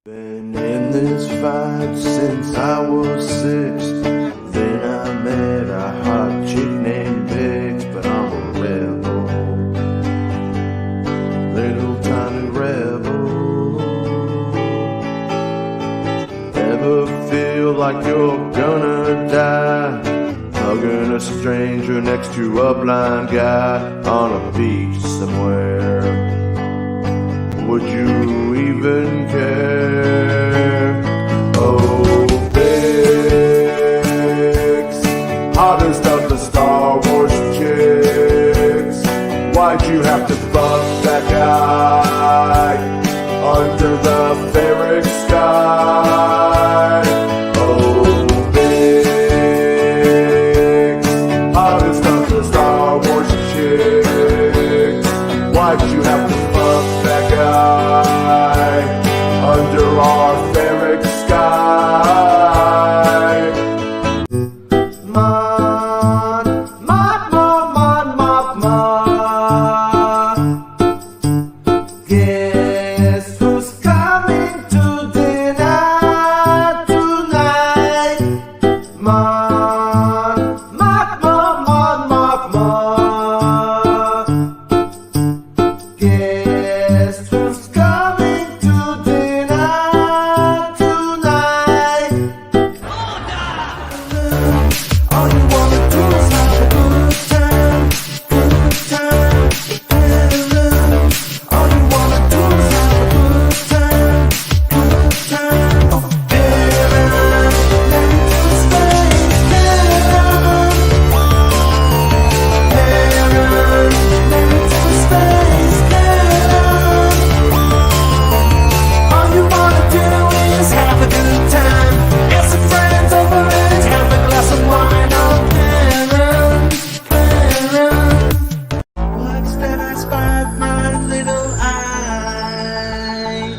Been in this fight since I was 6. Then I met a hot chick named Bix, but I'm a rebel, little tiny rebel. Ever feel like you're gonna die, hugging a stranger next to a blind guy on a beach somewhere? Would you even care? Oh, Bix, hottest of the Star Wars chicks. Why'd you have to fuck that guy under the Ferric sky? Oh, Bix, hottest of the Star Wars chicks. Why'd you have to fuck that guy under our Ferric sky? Mon, guess who's coming to dinner tonight? Mon, guess who's coming to dinner tonight? All you wanna do is have a good time, good time. All you wanna do is have a good time, good time. Oh, Darren, let me to space, Darren. Darren, let me to space, Darren. All you wanna do is have a good time. Get some friends over and have a glass of wine. Oh, Darren, Darren. What's that I spied my little eye?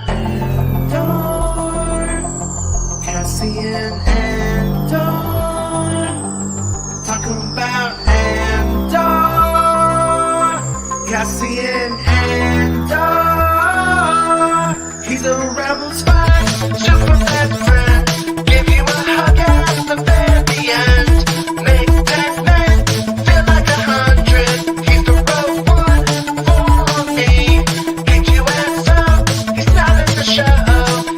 Andor, Cassian Andor. Talk about Andor, Cassian Andor. He's a rebel spy, super bad friend. Give you a hug at the very end. Make that man feel like 100. He's the rogue one for me. Kick you ass up, he's not in the show.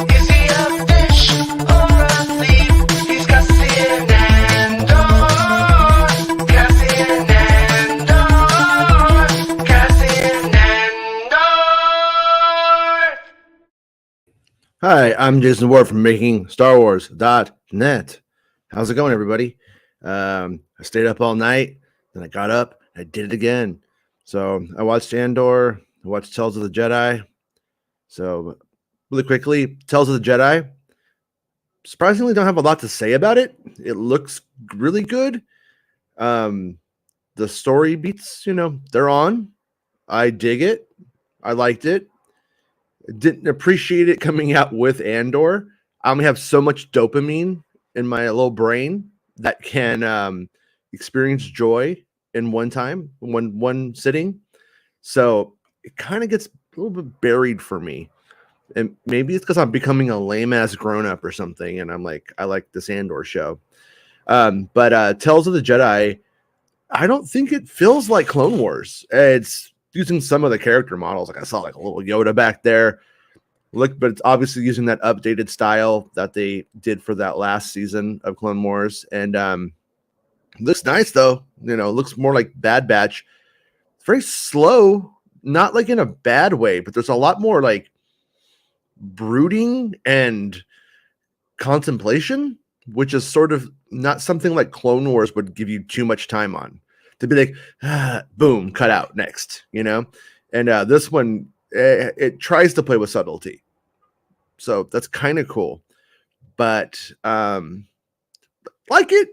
Is he a fish or a thief? He's Cassian Andor, Cassian Andor, Cassian Andor. Hi, I'm Jason Ward from MakingStarWars.net. How's it going, everybody? I stayed up all night, then I got up, and I did it again. So I watched Andor, I watched Tales of the Jedi. So really quickly, Tales of the Jedi, surprisingly don't have a lot to say about it. It looks really good. The story beats, they're on. I dig it. I liked it. Didn't appreciate it coming out with Andor. I only have so much dopamine in my little brain that can experience joy in one time, one sitting. So it kind of gets a little bit buried for me. And maybe it's because I'm becoming a lame ass grown up or something. And I'm like, I like this Andor show. But Tales of the Jedi, I don't think it feels like Clone Wars. It's using some of the character models. Like I saw like a little Yoda back there. But it's obviously using that updated style that they did for that last season of Clone Wars. And looks nice though. Looks more like Bad Batch. Very slow, not like in a bad way, but there's a lot more like brooding and contemplation, which is sort of not something like Clone Wars would give you too much time on. To be like, boom, cut out next, And this one, it tries to play with subtlety. So that's kind of cool. But like it,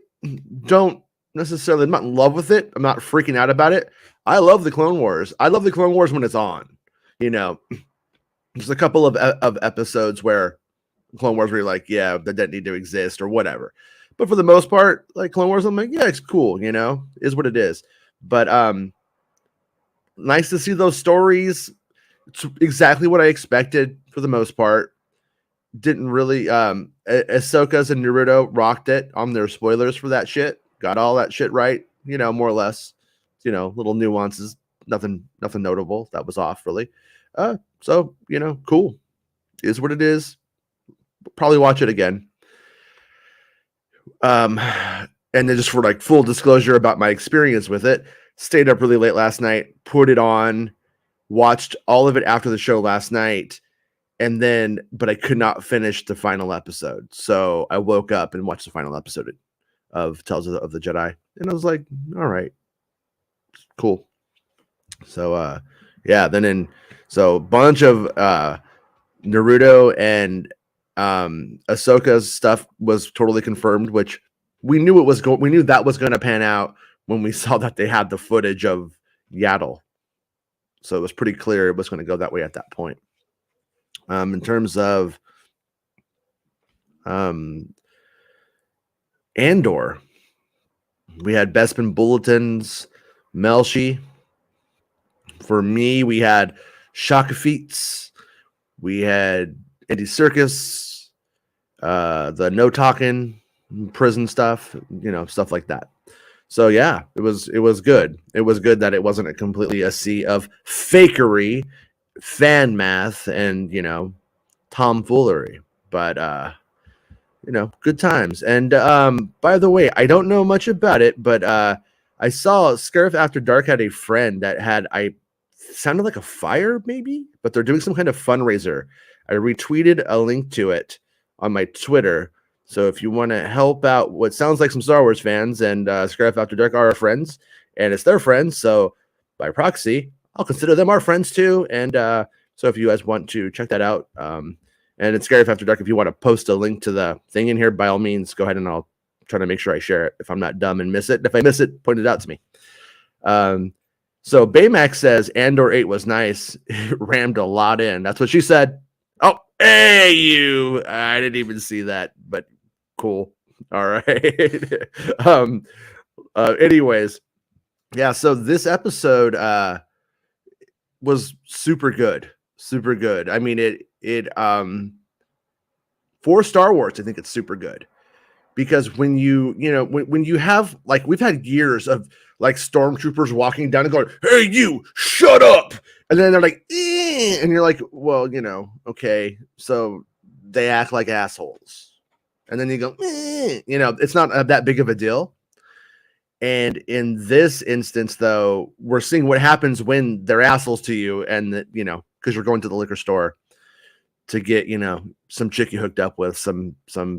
don't necessarily, I'm not in love with it. I'm not freaking out about it. I love the Clone Wars. I love the Clone Wars when it's on. There's a couple of episodes where Clone Wars where you're like, yeah, that didn't need to exist or whatever. But for the most part, like Clone Wars, I'm like, yeah, it's cool, is what it is. But nice to see those stories. It's exactly what I expected for the most part. didn't really Ahsoka's and Naruto rocked it on their spoilers for that shit. Got all that shit right, more or less. Little nuances, nothing notable that was off really. So cool. Is what it is. Probably watch it again. And then just for like full disclosure about my experience with it, stayed up really late last night, put it on, watched all of it after the show last night, but I could not finish the final episode. So I woke up and watched the final episode of Tales of the Jedi, and I was like, all right, cool. So so a bunch of Naruto and Ahsoka's stuff was totally confirmed, which we knew we knew that was going to pan out when we saw that they had the footage of Yaddle. So it was pretty clear it was going to go that way at that point. In terms of Andor, we had Bespin Bulletins, Melshi. For me, we had Shaka Feats, we had Andy Serkis, the no talking prison stuff, stuff like that. So yeah, it was good. It was good that it wasn't completely a sea of fakery, fan math, and tomfoolery. But good times. And by the way, I don't know much about it, but I saw Scarif After Dark had a friend that had sounded like a fire maybe, but they're doing some kind of fundraiser. I retweeted a link to it on my Twitter. So if you want to help out what sounds like some Star Wars fans, and Scarif After Dark are our friends, and it's their friends, so by proxy, I'll consider them our friends too. And so if you guys want to check that out, and it's Scarif After Dark, if you want to post a link to the thing in here, by all means, go ahead and I'll try to make sure I share it if I'm not dumb and miss it. If I miss it, point it out to me. So Baymax says Andor 8 was nice. It rammed a lot in. That's what she said. Oh, hey, you. I didn't even see that, but cool. All right. Anyways, yeah, so this episode was super good. Super good. I mean, it for Star Wars, I think it's super good. Because when when you have, like, we've had years of like stormtroopers walking down and going, "Hey, you, shut up!" And then they're like, and you're like, well, okay, so they act like assholes, and then you go, it's not that big of a deal. And in this instance, though, we're seeing what happens when they're assholes to you, and that because you're going to the liquor store to get some chick you hooked up with, some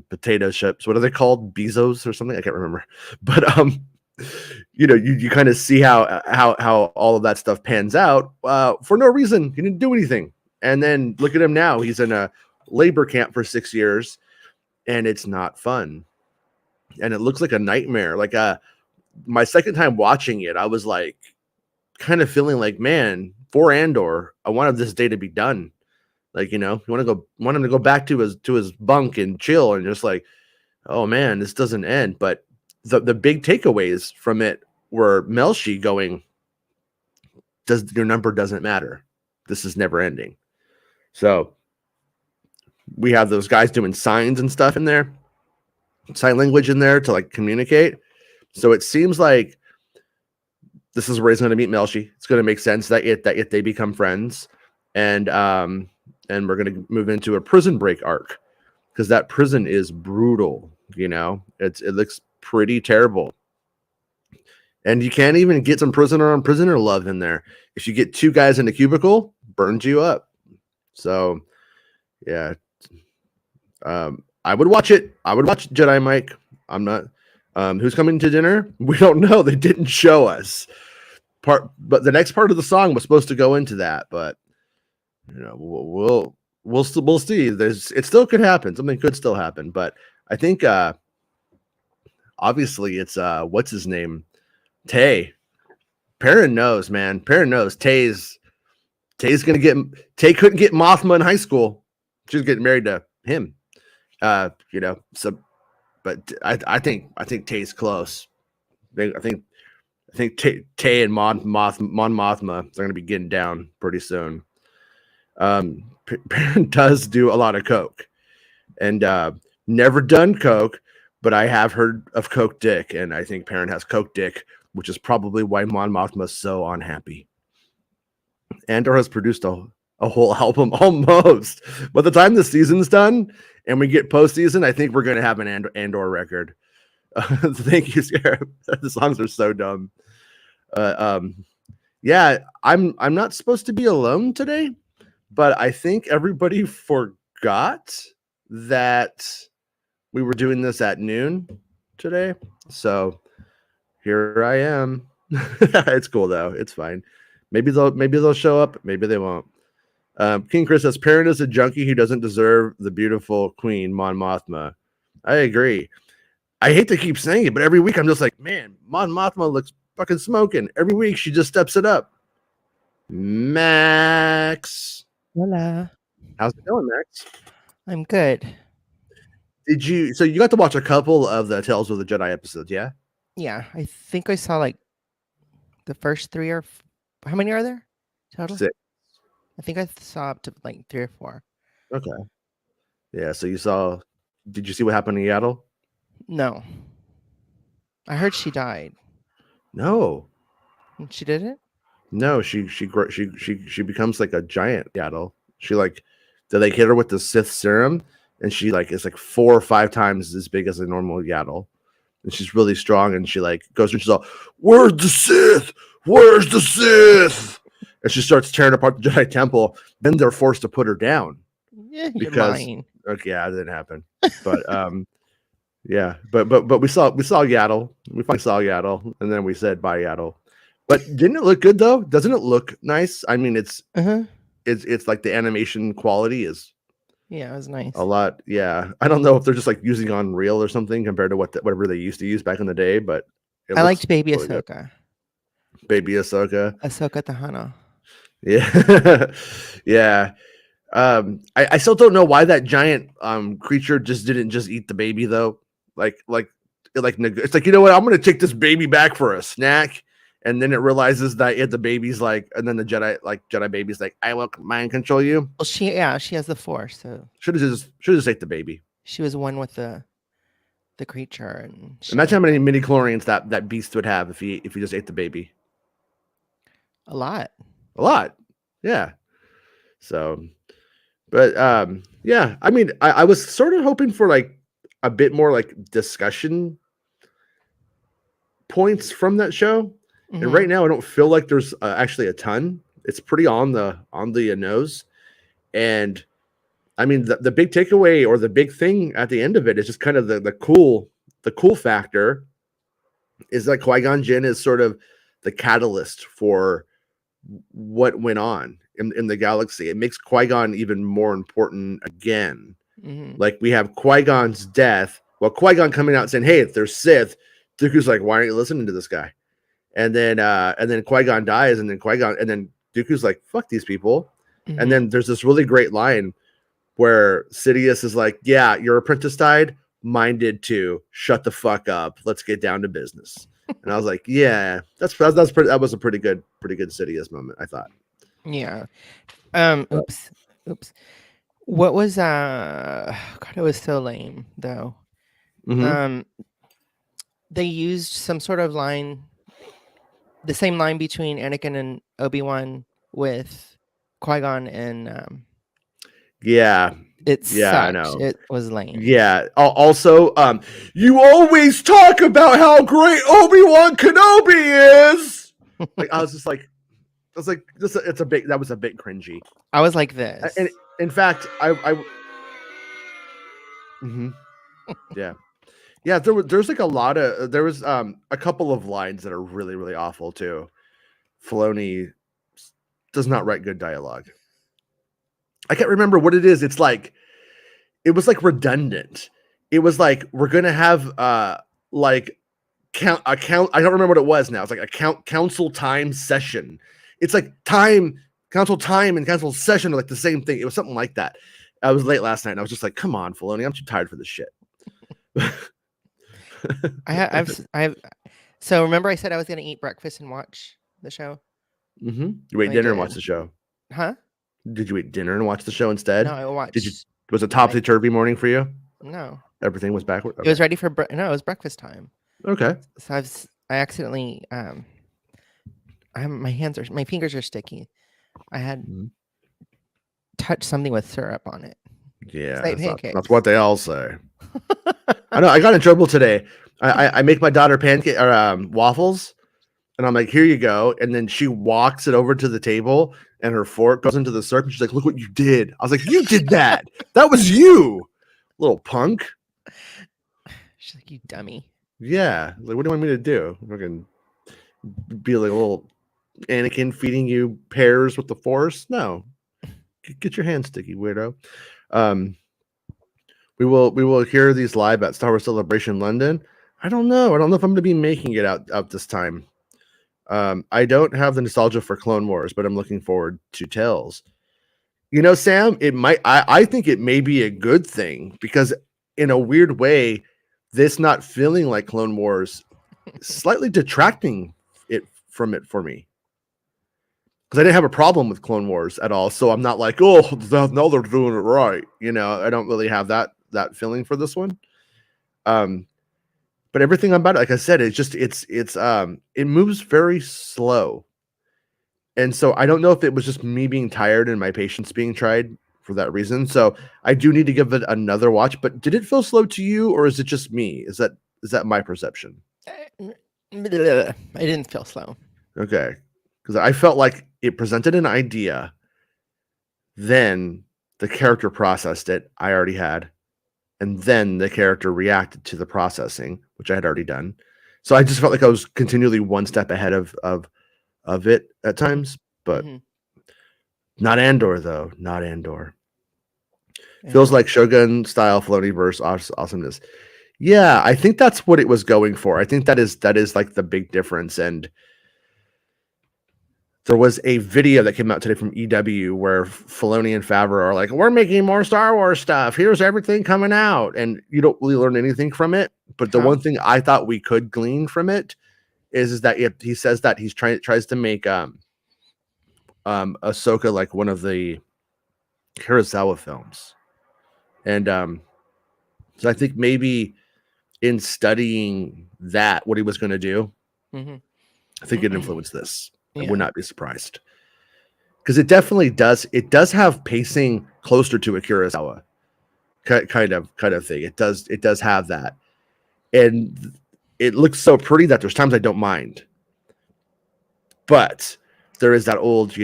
potato chips. What are they called? Bezos or something? I can't remember. But you kind of see how all of that stuff pans out for no reason. He didn't do anything. And then look at him now. He's in a labor camp for 6 years, and it's not fun. And it looks like a nightmare. Like my second time watching it, I was like kind of feeling like, man, for Andor, I wanted this day to be done. Like, you want him to go back to his bunk and chill, and just like, oh man, this doesn't end. But the big takeaways from it were Melshi going, your number doesn't matter. This is never ending. So we have those guys doing signs and stuff in there, sign language in there to like communicate. So it seems like this is where he's going to meet Melshi. It's going to make sense that they become friends, and we're going to move into a prison break arc, because that prison is brutal. It looks pretty terrible, and you can't even get some prisoner on prisoner love in there. If you get two guys in a cubicle, burns you up. So yeah, I would watch it. I would watch Jedi Mike. I'm not. Who's coming to dinner? We don't know. They didn't show us but the next part of the song was supposed to go into that. But we'll see. It still could happen. Something could still happen. But I think obviously it's what's his name, Tay. Perrin knows, man. Perrin knows. Tay's gonna get. Tay couldn't get Mothma in high school. She's getting married to him. So. But I think Tay's close. I think Tay and Mon Mothma are going to be getting down pretty soon. Perrin does do a lot of coke. and never done coke, but I have heard of coke dick, and I think Perrin has coke dick, which is probably why Mon Mothma's so unhappy. Andor has produced a whole album almost. By the time the season's done and we get postseason, I think we're going to have an Andor record. Thank you, Scarab. The songs are so dumb. Yeah, I'm not supposed to be alone today, but I think everybody forgot that we were doing this at noon today. So here I am. It's cool though. It's fine. Maybe they'll show up. Maybe they won't. King Chris says Perrin is a junkie who doesn't deserve the beautiful queen Mon Mothma. I agree. I hate to keep saying it, but every week I'm just like, man, Mon Mothma looks fucking smoking. Every week she just steps it up. Max, Hola. how's it going, Max? I'm good. So you got to watch a couple of the Tales of the Jedi episodes, yeah? Yeah, I think I saw like the first 3 or how many are there total? 6. I think I saw up to like 3 or 4. Okay. Yeah, so did you see what happened to Yaddle? No. I heard she died. No. She didn't? No, she becomes like a giant Yaddle. She like they hit her with the Sith serum, and she like is like 4 or 5 times as big as a normal Yaddle. And she's really strong, and she like goes and she's all, "Where's the Sith? Where's the Sith?" And she starts tearing apart the Jedi Temple. Then they're forced to put her down. Yeah, you're Because lying. okay, yeah, it didn't happen. But yeah, but we saw Yaddle. We finally saw Yaddle, and then we said bye Yaddle. But didn't it look good though? Doesn't it look nice? I mean, it's like the animation quality is Yeah, it was nice. a lot. Yeah, I don't know if they're just like using Unreal or something compared to whatever they used to use back in the day. But I liked Baby really good. Ahsoka. Baby Ahsoka. Ahsoka Tejano. Yeah, yeah. I still don't know why that giant creature just didn't just eat the baby though. It's like, you know what? I'm gonna take this baby back for a snack. And then it realizes that the baby's like, and then the Jedi baby's like, I will mind control you. Well, she has the Force, so Should have just ate the baby. she was one with the creature. And imagine how many midi chlorians that beast would have if he just ate the baby. A lot. Yeah. So, but yeah. I mean, I was sort of hoping for like a bit more like discussion points from that show. And right now, I don't feel like there's actually a ton. It's pretty on the nose, and I mean the big takeaway or the big thing at the end of it is just kind of the cool factor is that Qui-Gon Jinn is sort of the catalyst for what went on in the galaxy. It makes Qui-Gon even more important again. Like we have Qui-Gon's death. Well, Qui-Gon coming out saying, "Hey, if there's Sith," Dooku's like, "Why aren't you listening to this guy?" And then Qui-Gon dies, and then Dooku's like, "Fuck these people." And then there's this really great line where Sidious is like, "Yeah, your apprentice died. Mine did too. Shut the fuck up. Let's get down to business." And I was like, "Yeah, that was a pretty good Sidious moment, I thought." Yeah. Oops. What was God? It was so lame though. They used some sort of line. The same line between Anakin and Obi-Wan with Qui-Gon and yeah, sucked. I know. It was lame. Yeah. Also, you always talk about how great Obi-Wan Kenobi is. Like I was like, that was a bit cringy. I was like this. And in fact, yeah. Yeah, there's like a lot of there was a couple of lines that are really, really awful too. Filoni does not write good dialogue. I can't remember what it is. It was like redundant. It was like we're gonna have like I don't remember what it was now. It's like a council time session. It's like council time and council session are like the same thing. It was something like that. I was late last night and I was just like, come on, Filoni, I'm too tired for this shit. So remember I said I was going to eat breakfast and watch the show? You ate dinner and watch the show. Huh? Did you eat dinner and watch the show instead? No, I watched. Was it topsy-turvy morning for you? No, Everything was backward? it was ready for no, it was breakfast time. Okay. So I accidentally my fingers are sticky. I had Mhm. touched something with syrup on it. Yeah, Say that's pancakes. what they all say. I know. I got in trouble today. I make my daughter pancake or waffles, and I'm like, "Here you go." And then she walks it over to the table, and her fork goes into the syrup. And she's like, "Look what you did!" I was like, "You did that? That was you, little punk." She's like, "You dummy." Yeah. Like, what do you want me to do? Fucking be like a little Anakin feeding you pears with the Force? No. Get your hands sticky, weirdo. Um, we will hear these live at Star Wars Celebration London. I don't know. I don't know if I'm going to be making it out this time. I don't have the nostalgia for Clone Wars, but I'm looking forward to Tales. You know, Sam, it might. I think it may be a good thing because, in a weird way, this not feeling like Clone Wars slightly detracting it for me because I didn't have a problem with Clone Wars at all. So I'm not like, oh, now they're doing it right. You know, I don't really have that feeling for this one. But everything about it, like I said, it moves very slow. And so I don't know if it was just me being tired and my patience being tried for that reason. So I do need to give it another watch. But did it feel slow to you, or is it just me? Is that my perception? I didn't feel slow. Okay, because I felt like it presented an idea, then the character processed it. I already had, and then the character reacted to the processing, which I had already done. So I just felt like I was continually one step ahead of it at times, but not Andor though. Not Andor. Feels like Shogun style Filoni verse awesomeness. Yeah, I think that's what it was going for. I think that is like the big difference. And there was a video that came out today from EW where Filoni and Favreau are like, "We're making more Star Wars stuff. Here's everything coming out," and you don't really learn anything from it. But the one thing I thought we could glean from it is that if he says that he's tries to make Ahsoka like one of the Kurosawa films, and so I think maybe in studying that what he was going to do, I think it influenced this. I would not be surprised because it definitely does. It does have pacing closer to a Kurosawa kind of thing. It does have that, and it looks so pretty that there's times I don't mind. But there is that old,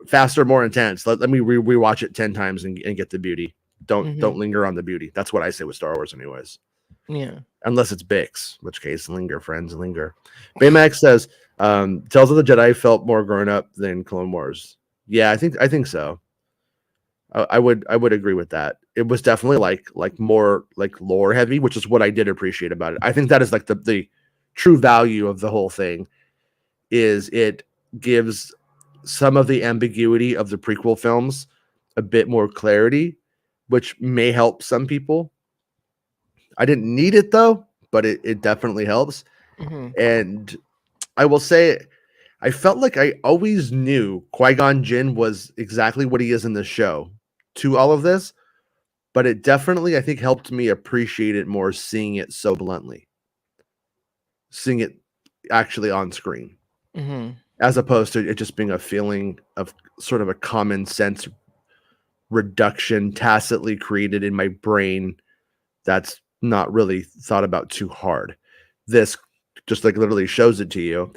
faster, more intense. Let me rewatch it 10 times and get the beauty. Don't linger on the beauty. That's what I say with Star Wars, anyways. Yeah. Unless it's Bix, in which case linger, friends, linger. Baymax says, Tales of the Jedi felt more grown up than Clone Wars. Yeah, I think so. I would agree with that. It was definitely like more like lore heavy, which is what I did appreciate about it. I think that is like the true value of the whole thing is it gives some of the ambiguity of the prequel films a bit more clarity, which may help some people. I didn't need it though, but it definitely helps. And I will say, I felt like I always knew Qui-Gon Jinn was exactly what he is in the show to all of this, but it definitely, I think, helped me appreciate it more seeing it so bluntly, seeing it actually on screen, as opposed to it just being a feeling of sort of a common sense reduction tacitly created in my brain that's not really thought about too hard. This just like literally shows it to you,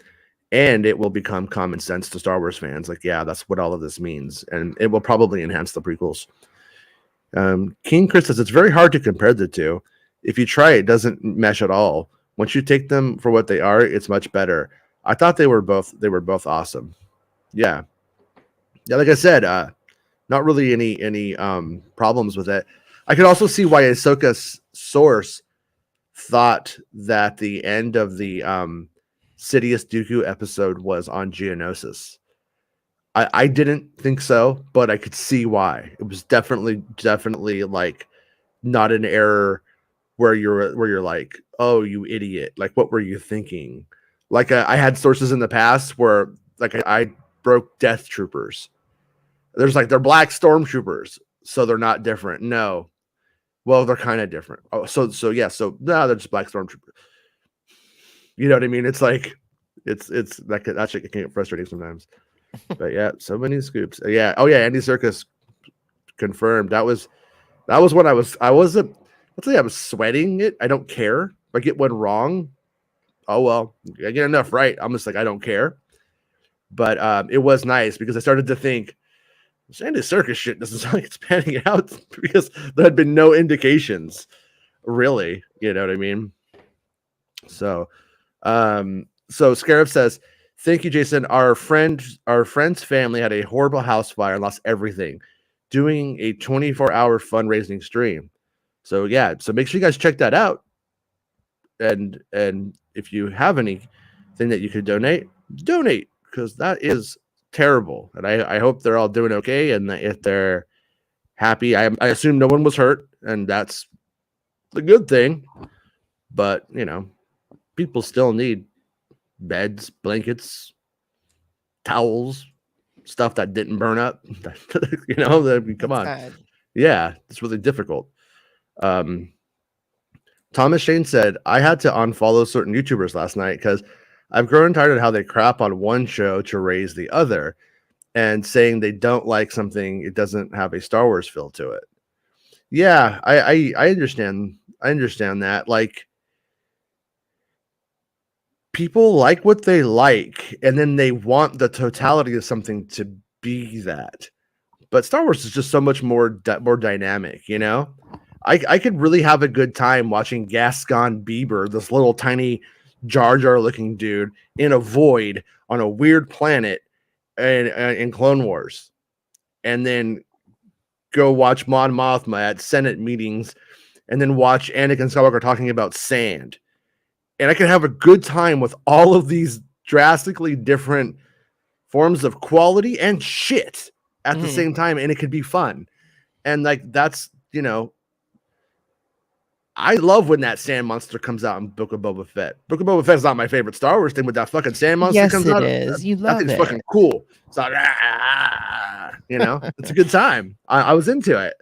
and it will become common sense to Star Wars fans. Like, yeah, that's what all of this means, and it will probably enhance the prequels. King Chris says it's very hard to compare the two. If you try, it doesn't mesh at all. Once you take them for what they are, it's much better. I thought they were both awesome. Yeah. Like I said, not really any problems with it. I could also see why Ahsoka's source thought that the end of the Sidious Dooku episode was on Geonosis. I didn't think so, but I could see why. It was definitely like not an error where you're like, oh, you idiot. Like, what were you thinking? Like, I had sources in the past where like I broke Death Troopers. There's like they're black stormtroopers. so they're not different. No, well, they're kind of different. Oh, so yeah, so no, they're just black stormtroopers. You know what I mean? It's like it's that shit can get frustrating sometimes. But yeah, so many scoops. Yeah. Oh yeah, Andy Serkis confirmed. That was when I wasn't. Let's say I was sweating it. I don't care if I get one wrong. Oh well, I get enough right. I'm just like I don't care. But it was nice because I started to think this Andy Serkis shit doesn't sound like it's panning out because there had been no indications, really. You know what I mean? So, so Scarab says, "Thank you, Jason. Our friend's family had a horrible house fire and lost everything. Doing a 24-hour fundraising stream. So yeah, so make sure you guys check that out. And if you have anything that you could donate because that is terrible. And I hope they're all doing okay. And that if they're happy, I assume no one was hurt, and that's the good thing. But you know, people still need beds, blankets, towels, stuff that didn't burn up. You know, come on. Sad. Yeah, it's really difficult. Thomas Shane said, I had to unfollow certain YouTubers last night because I've grown tired of how they crap on one show to raise the other and saying they don't like something, it doesn't have a Star Wars feel to it. Yeah, I understand. I understand that. Like, people like what they like, and then they want the totality of something to be that. But Star Wars is just so much more dynamic, you know? I could really have a good time watching Gaston Bieber, this little tiny Jar Jar looking dude, in a void on a weird planet in Clone Wars, and then go watch Mon Mothma at Senate meetings, and then watch Anakin Skywalker talking about sand. And I could have a good time with all of these drastically different forms of quality and shit at the same time, and it could be fun. And like that's, you know, I love when that sand monster comes out in Book of Boba Fett. Book of Boba Fett is not my favorite Star Wars thing, but that fucking sand monster Yes, comes it out. is. You That love thing's it. fucking cool. It's like, you know, it's a good time. I was into it.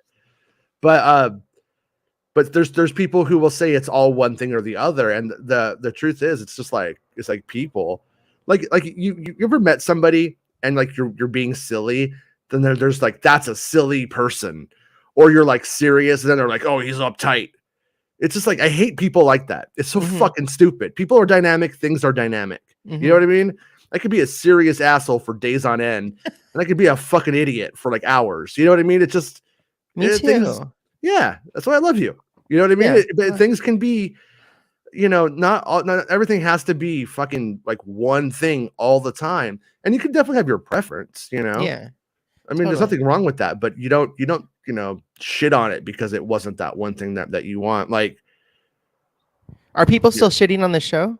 But there's people who will say it's all one thing or the other, and the truth is it's just like it's like people like you ever met somebody and like you're being silly, then there's like that's a silly person, or you're like serious and then they're like, oh, he's uptight. It's just like I hate people like that. It's so fucking stupid. People are dynamic, things are dynamic. You know what I mean? I could be a serious asshole for days on end, and I could be a fucking idiot for like hours. You know what I mean? It just Me too. things, yeah, that's why I love you. You know what I mean? Yeah. Things can be, you know, not everything has to be fucking like one thing all the time. And you can definitely have your preference, you know? Yeah. I mean, there's Totally. nothing wrong with that, but you don't, you know, shit on it because it wasn't that one thing that you want. Like, Are people still shitting on the show?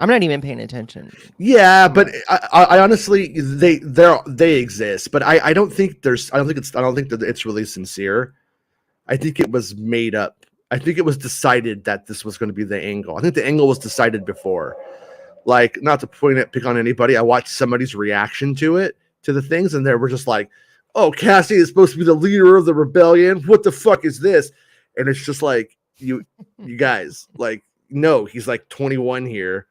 I'm not even paying attention. yeah, but I honestly they exist, but I don't think that it's really sincere. I think it was made up. I think it was decided that this was going to be the angle. I think the angle was decided before. Like, not to pick on anybody. I watched somebody's reaction to the things, and they were just like, "Oh, Cassie is supposed to be the leader of the rebellion. What the fuck is this?" And it's just like, you guys, like, no, he's like 21 here.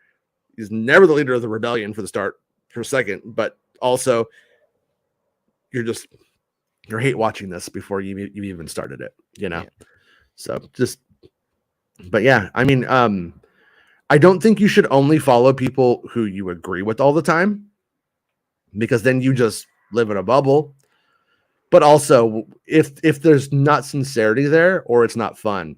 He's never the leader of the rebellion for a second, but also you're hate watching this before you even started it, you know? Yeah. So but yeah, I mean, I don't think you should only follow people who you agree with all the time, because then you just live in a bubble. But also, if there's not sincerity there, or it's not fun,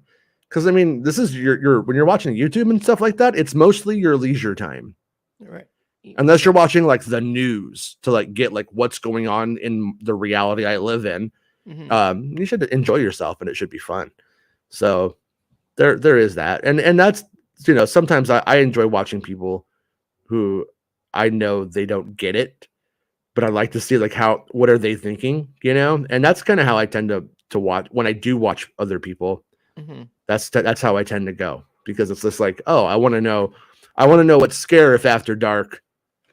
because I mean, this is your when you're watching YouTube and stuff like that, it's mostly your leisure time, right? Unless you're watching like the news to like get like what's going on in the reality I live in. You should enjoy yourself, and it should be fun. So there is that, and that's, you know, sometimes I enjoy watching people who I know they don't get it, but I like to see like what are they thinking, you know? And that's kind of how I tend to watch when I do watch other people. That's how I tend to go, because it's just like, oh, I want to know what Scarif After Dark,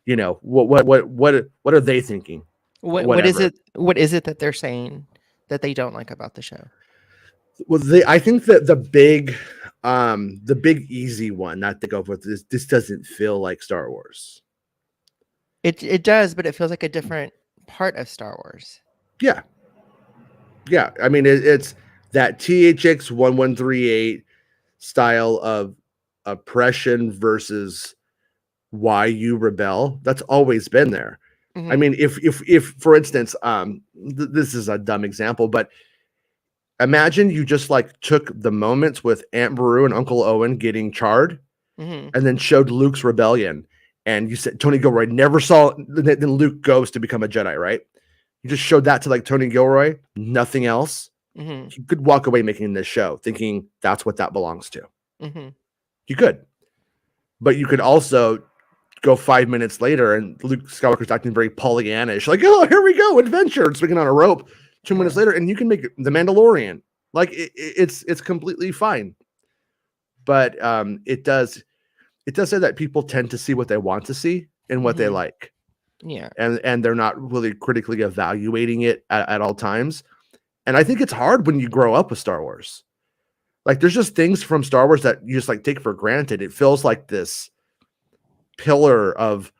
you know, what are they thinking? What is it that they're saying that they don't like about the show? Well, I think that the big easy one not to go with is this doesn't feel like Star Wars. It does, but it feels like a different part of Star Wars. Yeah. I mean, it's that THX 1138 style of oppression versus why you rebel. That's always been there. Mhm. I mean, if for instance, this is a dumb example, but imagine you just like took the moments with Aunt Beru and Uncle Owen getting charred, Mhm. and then showed Luke's rebellion, and you said Tony Gilroy never saw. Then Luke goes to become a Jedi, right? You just showed that to like Tony Gilroy, nothing else. Mhm. You could walk away making this show thinking that's what that belongs to. Mhm. You could, but you could also go 5 minutes later and Luke Skywalker's acting very Pollyannish, like, oh, here we go, adventure, swinging on a rope. 2 minutes later, and you can make The Mandalorian. Like it's completely fine. But it does say that people tend to see what they want to see and what they like. Yeah. And they're not really critically evaluating it at all times. And I think it's hard when you grow up with Star Wars. Like there's just things from Star Wars that you just like take for granted. It feels like this pillar of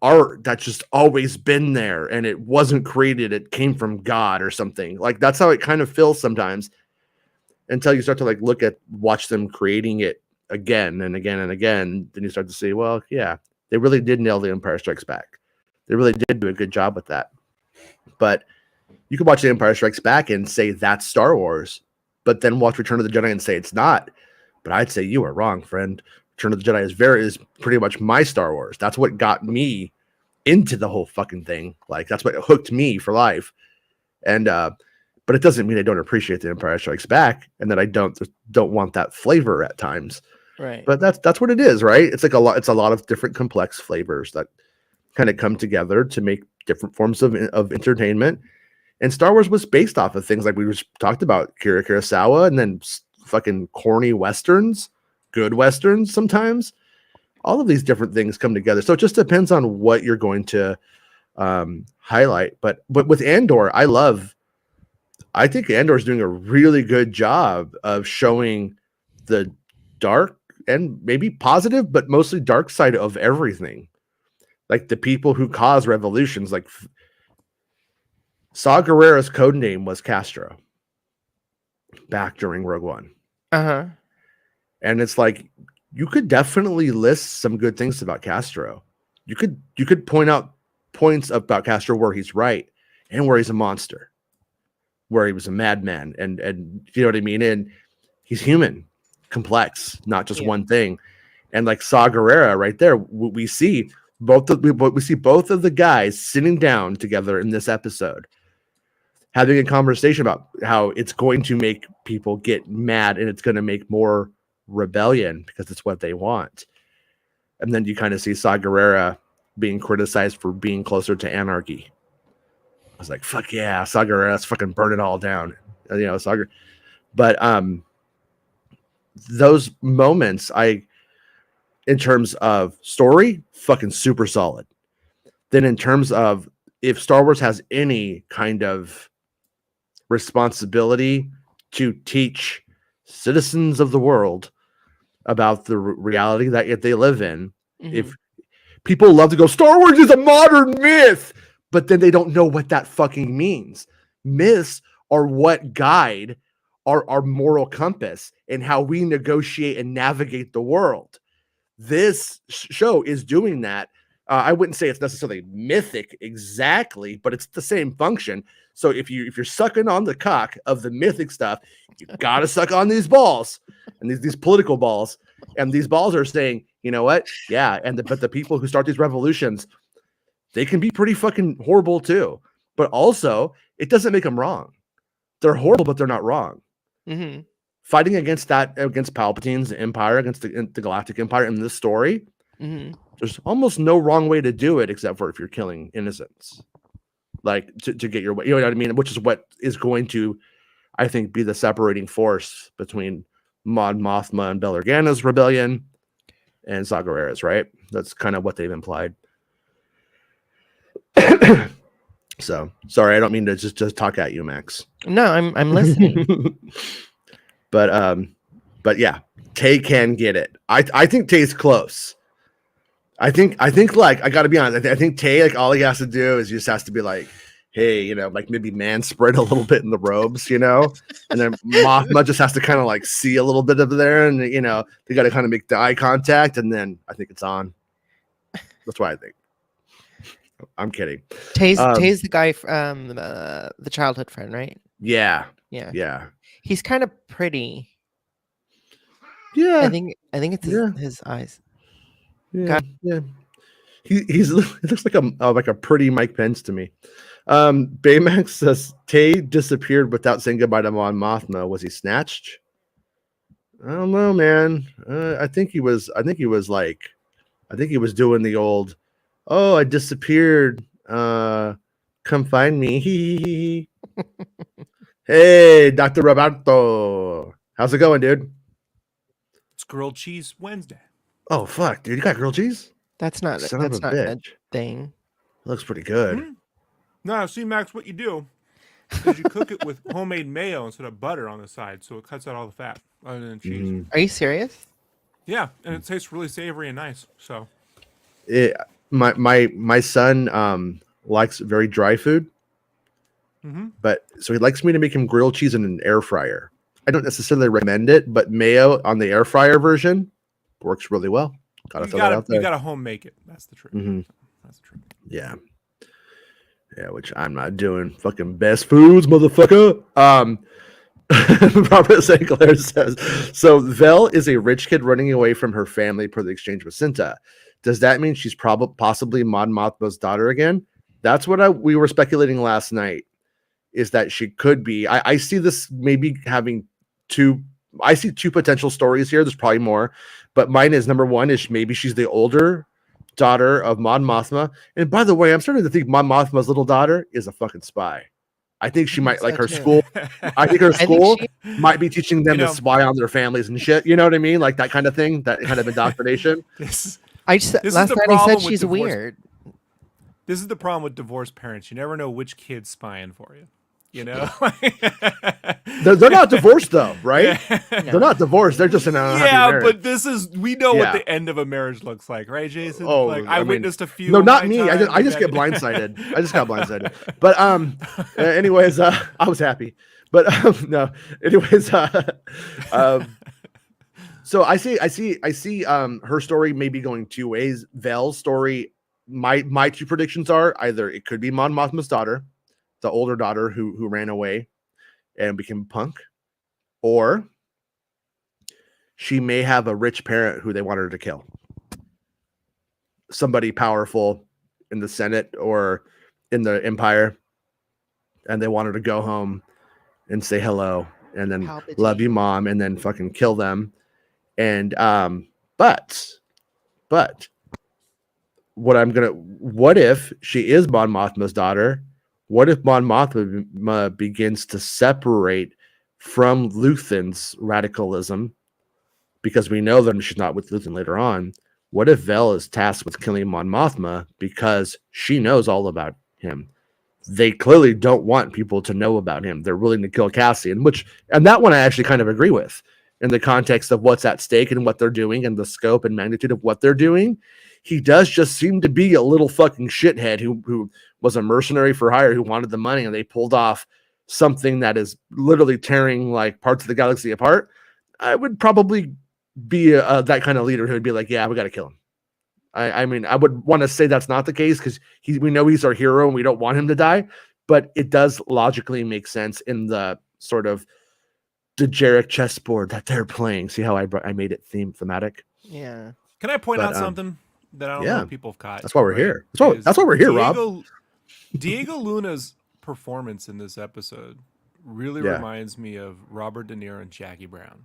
art that's just always been there, and it wasn't created, it came from God or something. Like that's how it kind of feels sometimes, until you start to like watch them creating it again and again and again. Then you start to say, well, yeah, they really did nail The Empire Strikes Back. They really did do a good job with that. But you could watch The Empire Strikes Back and say that's Star Wars, but then watch Return of the Jedi and say it's not. But I'd say you are wrong, friend. Return of the Jedi is pretty much my Star Wars. That's what got me into the whole fucking thing. Like that's what hooked me for life. And but it doesn't mean I don't appreciate The Empire Strikes Back and that I don't want that flavor at times. Right. But that's what it is, right? It's like it's a lot of different complex flavors that kind of come together to make different forms of entertainment. And Star Wars was based off of things like we just talked about, Akira Kurosawa, and then fucking corny westerns, good westerns sometimes. All of these different things come together. So it just depends on what you're going to highlight. But with Andor, I think Andor is doing a really good job of showing the dark and maybe positive, but mostly dark side of everything. Like the people who cause revolutions, like Saw Gerrera's code name was Castro back during Rogue One. Uh-huh. And it's like, you could definitely list some good things about Castro. You could point out points about Castro where he's right and where he's a monster, where he was a madman, and you know what I mean? And he's human, complex, not just one thing. And like Saw Gerrera right there, we see both of the guys sitting down together in this episode, having a conversation about how it's going to make people get mad and it's going to make more rebellion because it's what they want. And then you kind of see Saw Gerrera being criticized for being closer to anarchy. I was like, fuck yeah, Saw Gerrera, let's fucking burn it all down. You know, but those moments, in terms of story, fucking super solid. Then in terms of if Star Wars has any kind of responsibility to teach citizens of the world about the reality that they live in, if people love to go, Star Wars is a modern myth, but then they don't know what that fucking means. Myths are what guide our moral compass and how we negotiate and navigate the world. This show is doing that. I wouldn't say it's necessarily mythic exactly, but it's the same function. So if you're sucking on the cock of the mythic stuff, you gotta suck on these balls and these political balls. And these balls are saying, you know what? Yeah, but the people who start these revolutions, they can be pretty fucking horrible too. But also, it doesn't make them wrong. They're horrible, but they're not wrong. Mm-hmm. Fighting against Palpatine's empire, against the Galactic Empire in this story, there's almost no wrong way to do it except for if you're killing innocents, like to get your way. You know what I mean? Which is what is going to, I think, be the separating force between Mon Mothma and Bail Organa's rebellion and Saw Gerrera's, right? That's kind of what they've implied. So sorry, I don't mean to just talk at you, Max. No, I'm listening. But yeah, Tay can get it. I think Tay's close. I think like I gotta be honest, I think Tay, like all he has to do is he just has to be like, hey, like maybe man spread a little bit in the robes, and then Mothma just has to kind of like see a little bit of there, and they gotta kind of make the eye contact, and then I think it's on. That's what I think. I'm kidding. Tay's the guy from the childhood friend, right? Yeah. Yeah. He's kind of pretty. Yeah. I think it's his eyes. Yeah. Yeah. He looks like a pretty Mike Pence to me. Baymax says Tay disappeared without saying goodbye to Mon Mothma. Was he snatched? I don't know, man. I think he was doing the old, oh, I disappeared. Come find me. Hey, Dr. Roberto. How's it going, dude? It's grilled cheese Wednesday. Oh, fuck, dude. You got grilled cheese? That's not a thing. It looks pretty good. Mm-hmm. No, see, Max, what you do is you cook it with homemade mayo instead of butter on the side, so it cuts out all the fat other than cheese. Mm. Are you serious? Yeah, and it tastes really savory and nice. So, my son likes very dry food, but so he likes me to make him grilled cheese in an air fryer. I don't necessarily recommend it, but mayo on the air fryer version works really well. You gotta home make it. That's the trick. Mm-hmm. That's the trick. Yeah, which I'm not doing. Fucking best foods, motherfucker. Robert St. Clair says, so Vel is a rich kid running away from her family per the exchange with Cinta. Does that mean she's possibly Mon Mothma's daughter again? That's what we were speculating last night, is that she could be. I see this maybe having two potential stories here. There's probably more, but mine is number one is maybe she's the older daughter of Mon Mothma. And by the way, I'm starting to think Mon Mothma's little daughter is a fucking spy. I think she might like her school. I think her school might be teaching them to spy on their families and shit. You know what I mean? Like that kind of thing, that kind of indoctrination. Last night I said she's weird. This is the problem with divorced parents. You never know which kid's spying for you. They're not divorced though, right? Yeah. They're not divorced. They're just in a happy marriage. But we know what the end of a marriage looks like, right, Jason? Oh, I witnessed a few. No, not me. I just get blindsided. I just got blindsided. But anyways, I was happy. But no, anyways, so I see her story maybe going two ways. Vel's story, my two predictions are either it could be Mon Mothma's daughter, the older daughter who ran away and became a punk, or she may have a rich parent who they want her to kill. Somebody powerful in the Senate or in the Empire, and they want her to go home and say hello and then love you, mom, and then fucking kill them. And but what if she is Mon Mothma's daughter? What if Mon Mothma begins to separate from Luthen's radicalism? Because we know that she's not with Luthen later on. What if Vel is tasked with killing Mon Mothma because she knows all about him? They clearly don't want people to know about him. They're willing to kill Cassian, and that one I actually kind of agree with in the context of what's at stake and what they're doing and the scope and magnitude of what they're doing. He does just seem to be a little fucking shithead who was a mercenary for hire, who wanted the money, and they pulled off something that is literally tearing like parts of the galaxy apart. I would probably be that kind of leader who would be like, yeah, we got to kill him. I mean, I would want to say that's not the case because we know he's our hero and we don't want him to die, but it does logically make sense in the sort of dejeric chessboard that they're playing. See how I made it thematic? Yeah. Can I point out something that I don't know if people have caught? That's why we're here. That's why we're here, Rob. Diego Luna's performance in this episode really reminds me of Robert De Niro and Jackie Brown.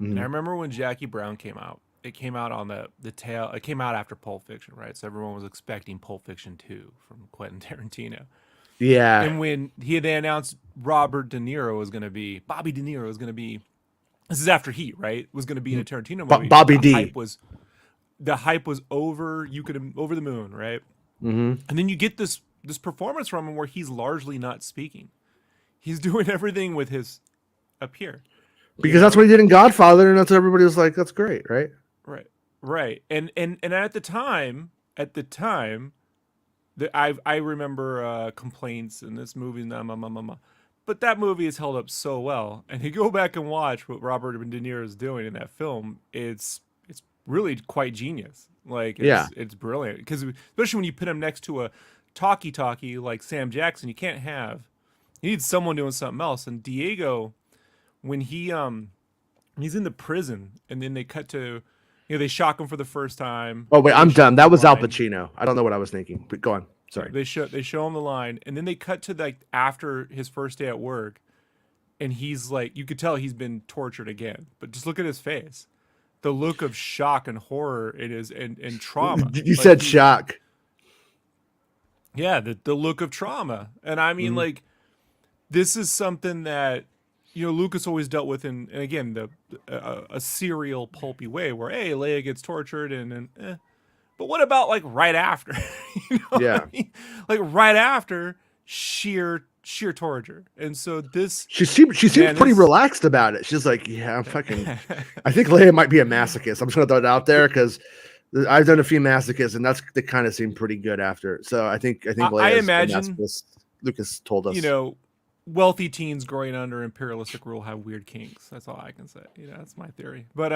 Mm-hmm. And I remember when Jackie Brown came out, it came out on the tail. It came out after Pulp Fiction, right? So everyone was expecting Pulp Fiction 2 from Quentin Tarantino. Yeah. And when they announced Bobby De Niro was going to be, this is after Heat, right? Was going to be in a Tarantino movie. Bobby D. The hype was over the moon, right? Mm-hmm. And then you get this this performance from him where he's largely not speaking. He's doing everything with his up here. Because that's what he did in Godfather, and that's what everybody was like, that's great, right? Right. And at the time, I remember complaints in this movie, but that movie is held up so well. And you go back and watch what Robert De Niro is doing in that film, it's really quite genius. Like, it's brilliant. Because especially when you put him next to a talkie like Sam Jackson, you need someone doing something else. And Diego, when he's in the prison, and then they cut to, they shock him for the first time. Oh wait, I'm done. That was Al Pacino. I don't know what I was thinking, but go on. Sorry. They show him the line, and then they cut to like after his first day at work, and he's like, you could tell he's been tortured again. But just look at his face, the look of shock and horror it is, and trauma. You said shock. Yeah, the look of trauma, and I mean, like, this is something that Lucas always dealt with and again a serial pulpy way where Leia gets tortured but what about like right after? What I mean? Like right after sheer torture. And so she seems pretty relaxed about it. She's like, I'm fucking I think Leia might be a masochist. I'm just gonna throw it out there because I've done a few masochists and they kind of seem pretty good after. So I think Leia, I imagine Lucas told us. Wealthy teens growing under imperialistic rule have weird kinks. That's all I can say. That's my theory. But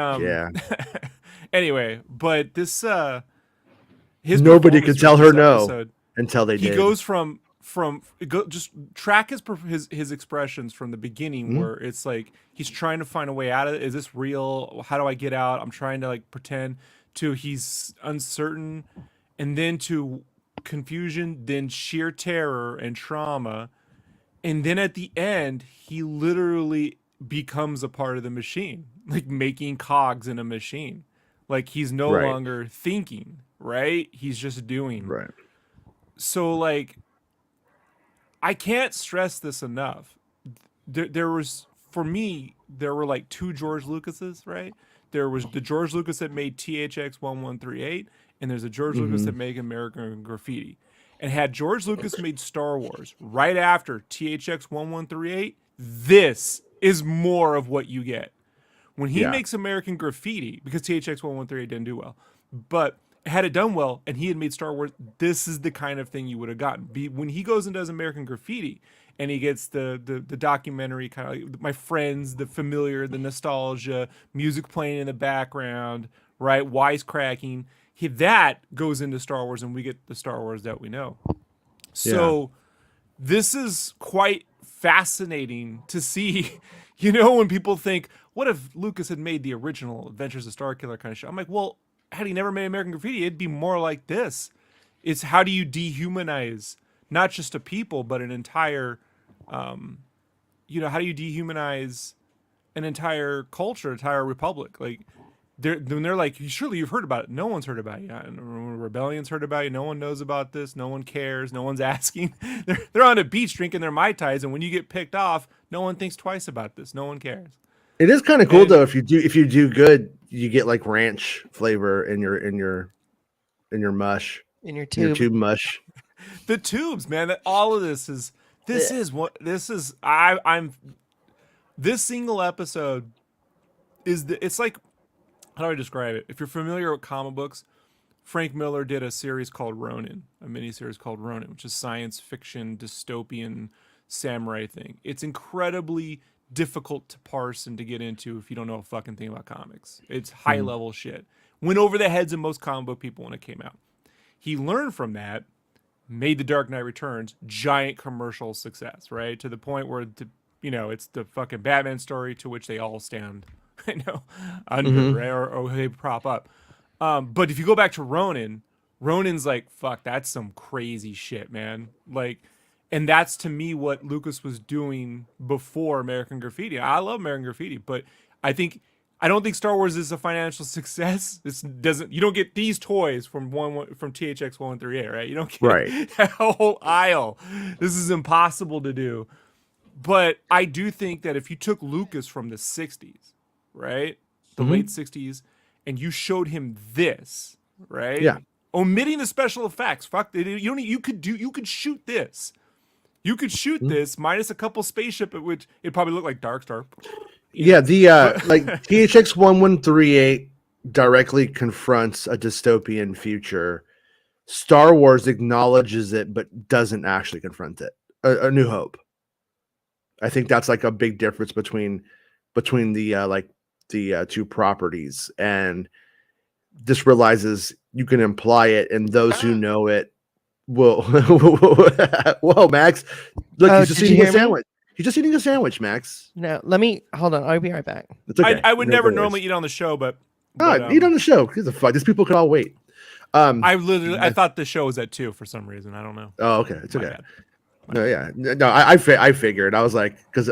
anyway, but this nobody could tell her no until they did. He goes from just track his expressions from the beginning where it's like he's trying to find a way out of it. Is this real? How do I get out? I'm trying to like pretend, to he's uncertain, and then to confusion, then sheer terror and trauma. And then at the end, he literally becomes a part of the machine, like making cogs in a machine. Like he's no longer thinking, right? He's just doing. Right. So like, I can't stress this enough. There were like two George Lucases, right? There was the George Lucas that made THX 1138, and there's a George Lucas that made American Graffiti. And had George Lucas made Star Wars right after THX 1138, this is more of what you get. When he makes American Graffiti, because THX 1138 didn't do well, but had it done well and he had made Star Wars, this is the kind of thing you would have gotten. When he goes and does American Graffiti and he gets the documentary kind of like my friends, the familiar, the nostalgia, music playing in the background, right? Wisecracking. That goes into Star Wars and we get the Star Wars that we know. So this is quite fascinating to see, when people think, what if Lucas had made the original Adventures of Starkiller kind of show? I'm like, well, had he never made American Graffiti, it'd be more like this. It's how do you dehumanize not just a people, but an entire, how do you dehumanize an entire culture, entire republic? Like, they're like, surely you've heard about it. No one's heard about it. Rebellion's heard about it. No one knows about this. No one cares. No one's asking. They're on a beach drinking their Mai Tais, and when you get picked off, no one thinks twice about this. No one cares. It is kind of cool though. If you do good, you get like ranch flavor in your mush, in your tube mush. The tubes, man. All of this is this single episode is it's like, how do I describe it? If you're familiar with comic books, Frank Miller did a series called Ronin, a miniseries called Ronin, which is science fiction, dystopian, samurai thing. It's incredibly difficult to parse and to get into if you don't know a fucking thing about comics. It's high level shit. Went over the heads of most comic book people when it came out. He learned from that, made The Dark Knight Returns, giant commercial success, right? To the point where, it's the fucking Batman story to which they all stand under, right? Or they prop up. But if you go back to Ronin's like, fuck, that's some crazy shit, man. Like, and that's to me what Lucas was doing before American Graffiti. I love American Graffiti, but I don't think Star Wars is a financial success. You don't get these toys from THX 1138, right? You don't get a whole aisle. This is impossible to do. But I do think that if you took Lucas from the 60s, right? The late 60s, and you showed him this, right? Yeah. omitting the special effects. Fuck, you could shoot this. You could shoot this minus a couple spaceship, at which it probably looked like Dark Star. Yeah, like THX 1138 directly confronts a dystopian future. Star Wars acknowledges it, but doesn't actually confront it. A New Hope. I think that's like a big difference between the two properties, and this realizes you can imply it, and those who know it will. Whoa, Max! Look, he's just eating a sandwich. He's just eating a sandwich, Max. No, let me hold on. I'll be right back. It's okay. I would never normally eat on the show, but eat on the show. Who the fuck? These people can all wait. I thought the show was at 2 for some reason. I don't know. Oh, okay, it's okay. No, yeah, no. I figured. I was like, because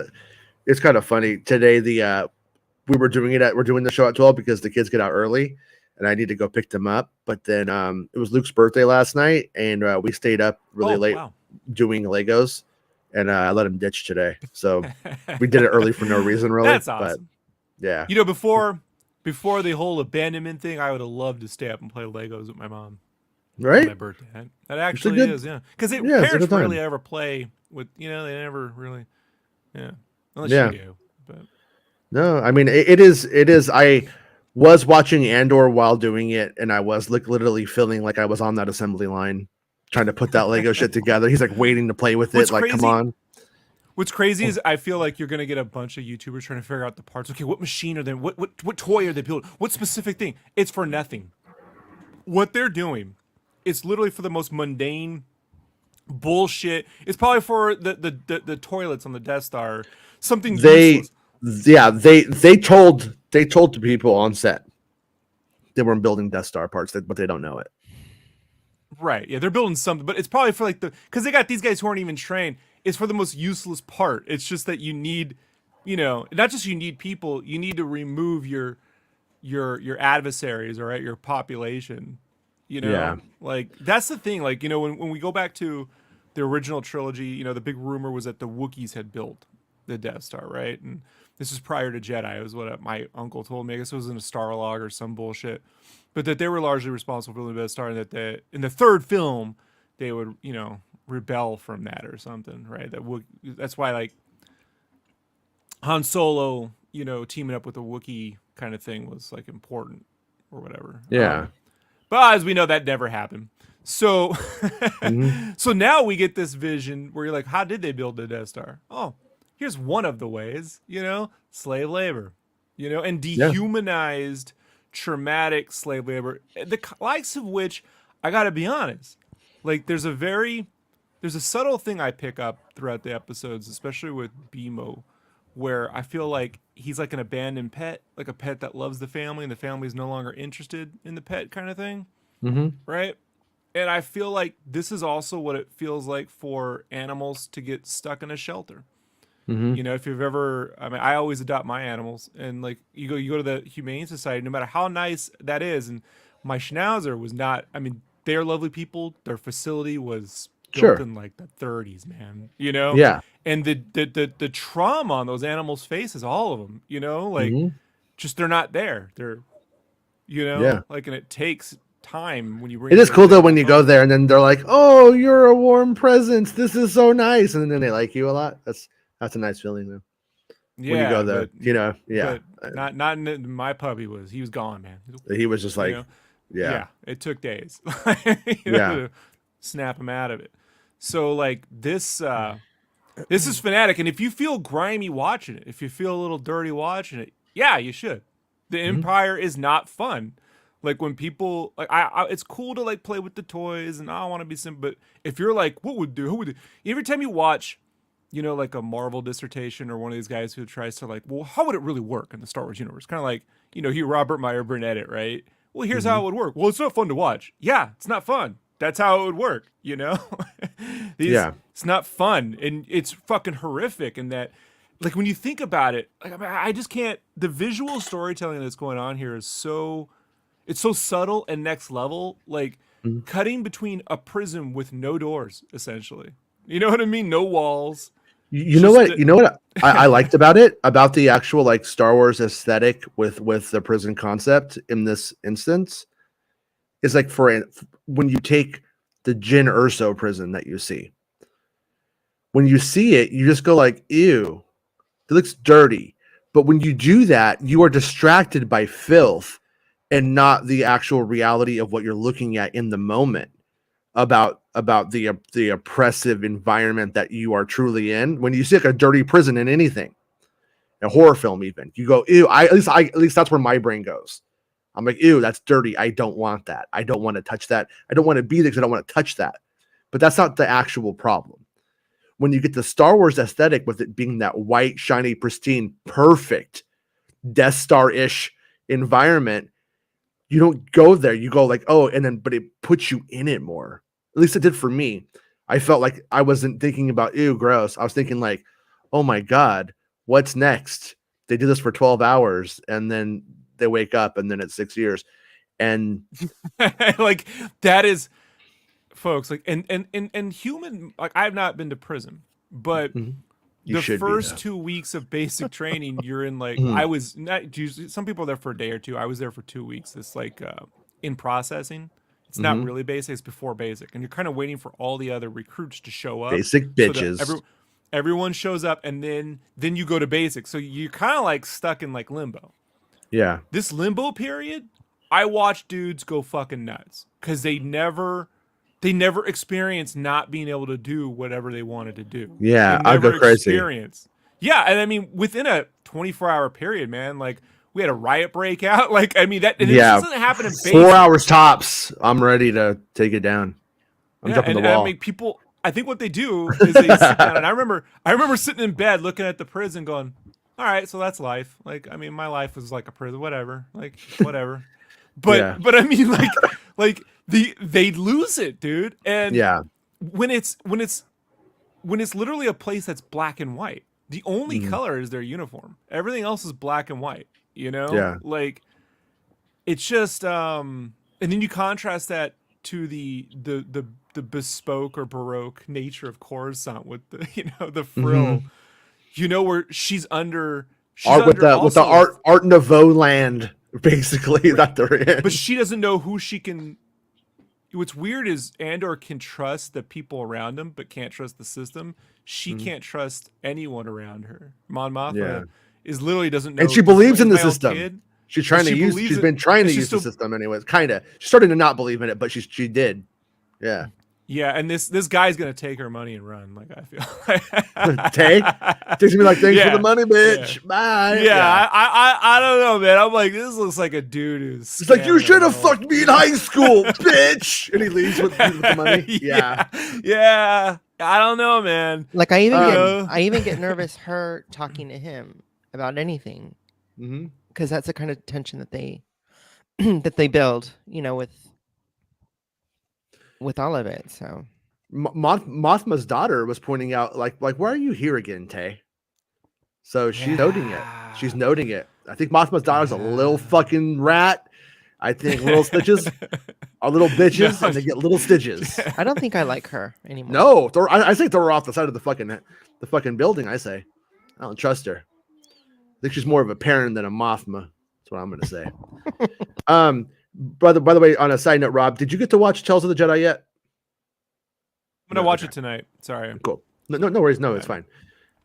it's kind of funny today. We're doing the show at 12 because the kids get out early, and I need to go pick them up. But then it was Luke's birthday last night, and we stayed up really late doing Legos, and I let him ditch today. So we did it early for no reason, really. That's awesome. But, yeah. You know, before the whole abandonment thing, I would have loved to stay up and play Legos with my mom. Right? On my birthday. That actually is, yeah. Because parents rarely ever play with, they never really, unless you do. But no, I mean it is. I was watching Andor while doing it, and I was literally feeling like I was on that assembly line trying to put that Lego shit together. He's like waiting to play with it. Like, come on. What's crazy is I feel like you're gonna get a bunch of YouTubers trying to figure out the parts. Okay, what machine are they? What toy are they building? What specific thing? It's for nothing. What they're doing, it's literally for the most mundane bullshit. It's probably for the toilets on the Death Star. Something useless. Yeah, they told the people on set they weren't building Death Star parts, but they don't know it. Right. Yeah, they're building something, but it's probably for like because they got these guys who aren't even trained. It's for the most useless part. It's just that you need, not just you need people. You need to remove your adversaries, or your population. Yeah. Like that's the thing. Like when we go back to the original trilogy, the big rumor was that the Wookiees had built the Death Star, right? And this is prior to Jedi. It was what my uncle told me. I guess it was in a Star log or some bullshit. But that they were largely responsible for the Death Star, and that in the third film they would, rebel from that or something, right? That's why like Han Solo, teaming up with a Wookiee kind of thing was like important or whatever. Yeah. But as we know, that never happened. So, so now we get this vision where you're like, how did they build the Death Star? Oh, here's one of the ways, slave labor, and dehumanized, traumatic slave labor, the likes of which, I got to be honest, like there's a subtle thing I pick up throughout the episodes, especially with BMO, where I feel like he's like an abandoned pet, like a pet that loves the family and the family is no longer interested in the pet kind of thing. Right? And I feel like this is also what it feels like for animals to get stuck in a shelter. If you've ever, I always adopt my animals, and like you go to the Humane Society, no matter how nice that is. And my Schnauzer was not, they're lovely people. Their facility was built in like the 30s, man, Yeah. And the trauma on those animals' faces, all of them, like just, they're not there. They're, like, and it takes time when you bring it is cool though when you go there and then they're like, oh, you're a warm presence, this is so nice, and then they like you a lot. That's a nice feeling though. Yeah, when you go there, but not my puppy he was gone, man. He was just like, it took days to snap him out of it. So like this is Fanatic, and if you feel grimy watching it, if you feel a little dirty watching it, yeah, you should. The Empire is not fun. Like when people like, it's cool to like play with the toys, and I want to be simple. But if you're like, who would do? Every time you watch, like a Marvel dissertation or one of these guys who tries to like, well, how would it really work in the Star Wars universe? Kind of like, he Robert Meyer Burnett it, right? Well, here's how it would work. Well, it's not fun to watch. Yeah, it's not fun. That's how it would work, It's not fun, and it's fucking horrific. And that, like, when you think about it, like, I just can't. The visual storytelling that's going on here is it's so subtle and next level. Like cutting between a prison with no doors, essentially. You know what I mean? No walls. You know what I liked about it, about the actual like Star Wars aesthetic with the prison concept in this instance, is like when you take the Jyn Erso prison that you see. When you see it, you just go like, ew, it looks dirty. But when you do that, you are distracted by filth and not the actual reality of what you're looking at in the moment about the oppressive environment that you are truly in. When you see like a dirty prison in anything, a horror film even, you go, ew, at least that's where my brain goes. I'm like, ew, that's dirty. I don't want that. I don't want to touch that. I don't want to be there because I don't want to touch that. But that's not the actual problem. When you get the Star Wars aesthetic with it being that white, shiny, pristine, perfect Death Star-ish environment, you don't go there. You go like, oh, but it puts you in it more. At least it did for me. I felt like I wasn't thinking about, ew, gross. I was thinking like, oh my God, what's next? They do this for 12 hours and then they wake up and then it's 6 years. And like that is, folks, like, and human, like, I've not been to prison, but the first 2 weeks of basic training, you're in like, I was not usually, some people are there for a day or two. I was there for 2 weeks. It's like in processing. It's not really basic, it's before basic. And you're kind of waiting for all the other recruits to show up. Basic bitches. So everyone shows up and then you go to basic. So you're kind of like stuck in like limbo. Yeah. This limbo period, I watch dudes go fucking nuts because they never experience not being able to do whatever they wanted to do. Yeah, I go crazy. Yeah, and I mean, within a 24-hour period, man, like, we had a riot break out. Like, I mean, it doesn't happen in basic. 4 hours tops. I'm ready to take it down. I'm jumping the wall. I mean, people, I think what they do is they sit down, and I remember sitting in bed looking at the prison going, all right, so that's life. Like, I mean, my life was like a prison, whatever. Like, whatever. But I mean, like they lose it, dude. And when it's literally a place that's black and white, the only color is their uniform. Everything else is black and white. You know, like, it's just and then you contrast that to the bespoke or baroque nature of Coruscant with the the frill, where she's under with the Art Nouveau land, basically, that they're in. But she doesn't know who she can. What's weird is Andor can trust the people around him, but can't trust the system. She can't trust anyone around her. Mon Mothma is literally doesn't know, and she believes in the system. She's trying to use. She's been trying to use the system, anyways. Kind of. She started to not believe in it, but she did. Yeah. Yeah, and this guy's gonna take her money and run. Like, I feel. Takes me like, thanks for the money, bitch. Yeah. Bye. Yeah, I don't know, man. I'm like, this looks like a dude who's. It's like, you should have fucked me in high school, bitch. And he leaves with the money. Yeah. I don't know, man. Like, I even get nervous her talking to him about anything, because that's the kind of tension that they build, with all of it. So Mothma's daughter was pointing out, like, why are you here again, Tay? So she's noting it. She's noting it. I think Mothma's daughter's a little fucking rat. I think little stitches are little bitches, and they get little stitches. I don't think I like her anymore. No, I say throw her off the side of the fucking building. I say, I don't trust her. I think she's more of a parent than a Mothma. That's what I'm gonna say. By the way, on a side note, Rob, did you get to watch Tales of the Jedi yet? I'm gonna watch it tonight. Sorry. Cool. No worries. No, it's fine.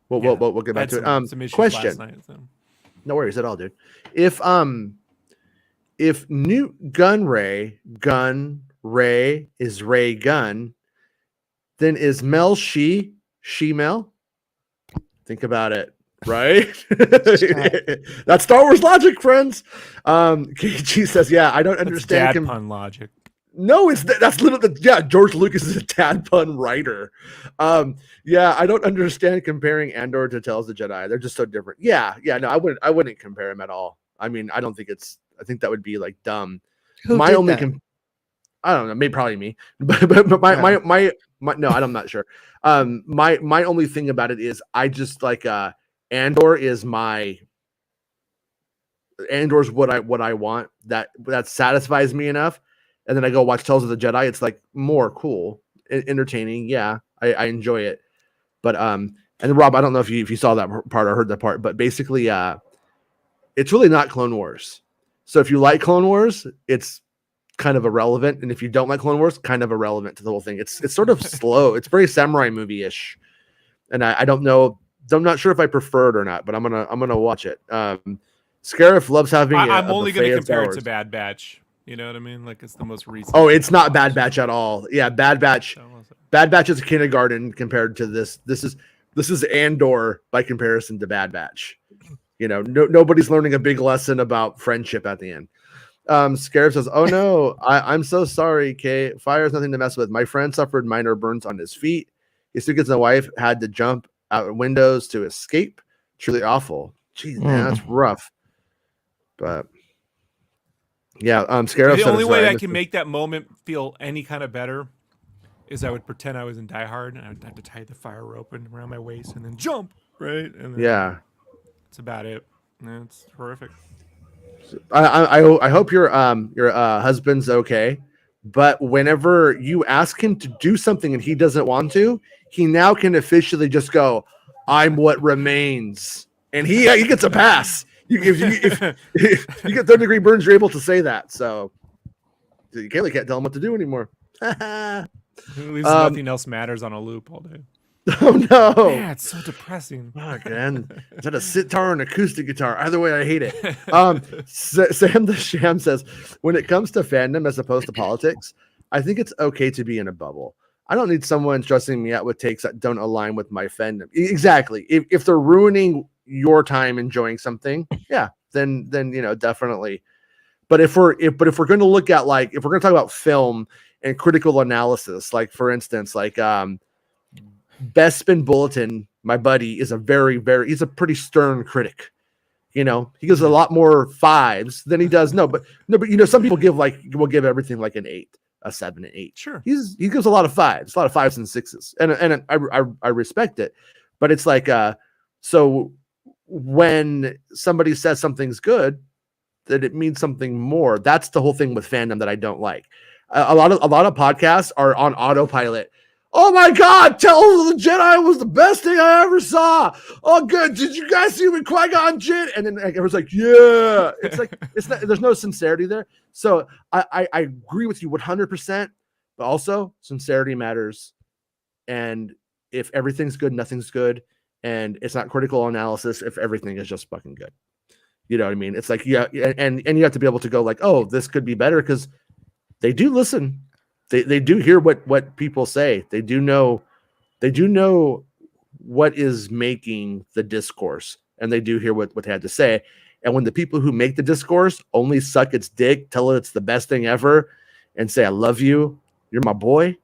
We'll get back to it. Some question. Night, so. No worries at all, dude. If Newt Gunray is Ray Gunn, then is Mel she Mel? Think about it. Right? That's Star Wars logic, friends. KG says, I don't understand dad pun logic. No, that's literally George Lucas is a dad pun writer. I don't understand comparing Andor to Tales of the Jedi. They're just so different. No, I wouldn't compare them at all. I mean, I don't think I think that would be like dumb. I don't know, maybe probably me. But my no, I'm not sure. My only thing about it is I just like Andor's what I want. That satisfies me enough. And then I go watch Tales of the Jedi. It's like more cool, entertaining. Yeah, I enjoy it. But and Rob, I don't know if you saw that part or heard that part, but basically, it's really not Clone Wars. So if you like Clone Wars, it's kind of irrelevant, and if you don't like Clone Wars, kind of irrelevant to the whole thing. It's sort of slow. It's very samurai movie-ish, and I don't know. I'm not sure if I prefer it or not, but I'm gonna watch it. Scarif loves having. I'm only going to compare it Wars. to Bad Batch. You know what I mean? Like it's the most recent. Oh, it's not Bad Batch at all. Yeah, Bad Batch. Bad Batch is a kindergarten compared to this. This is Andor by comparison to Bad Batch. You know, nobody's learning a big lesson about friendship at the end. Scarif says, "Oh no, I'm so sorry, Kay. Fire is nothing to mess with. My friend suffered minor burns on his feet. His students and wife had to jump out windows to escape. Truly awful. Jeez, man, that's rough. But yeah, Scarif. The only way I can make that moment feel any kind of better is I would pretend I was in Die Hard and I would have to tie the fire rope around my waist and then jump, right? And then yeah, that's about it. Yeah, it's horrific. I hope your husband's okay, but whenever you ask him to do something and he doesn't want to, he now can officially just go, "I'm what remains," and he gets a pass. If you get third-degree burns, you're able to say that. So you can't tell him what to do anymore. At least nothing else matters on a loop all day. Oh no! Yeah, it's so depressing. Fuck, man. Is that a sitar or an acoustic guitar? Either way, I hate it. Sam the Sham says, when it comes to fandom as opposed to politics, I think it's okay to be in a bubble. I don't need someone stressing me out with takes that don't align with my fandom. Exactly. If they're ruining your time enjoying something, yeah, then definitely. But if we're going to look at if we're going to talk about film and critical analysis, like for instance, Best Spin Bulletin, my buddy, is he's a pretty stern critic. He gives a lot more 5s than he does. But some people will give everything like an 8, a 7, an 8. Sure. He gives a lot of 5s, and 6s. And I respect it. But it's so when somebody says something's good, that it means something more. That's the whole thing with fandom that I don't like. A lot of podcasts are on autopilot. Oh my God! Tales of the Jedi was the best thing I ever saw. Oh, good. Did you guys see when Qui-Gon Jinn? And then everyone's like, yeah. It's not. There's no sincerity there. So I agree with you 100%. But also, sincerity matters. And if everything's good, nothing's good. And it's not critical analysis if everything is just fucking good. You know what I mean? It's and you have to be able to go oh, this could be better, because they do listen. They do hear what people say. They do know what is making the discourse, and they do hear what they had to say. And when the people who make the discourse only suck its dick, tell it it's the best thing ever, and say, "I love you, you're my boy,"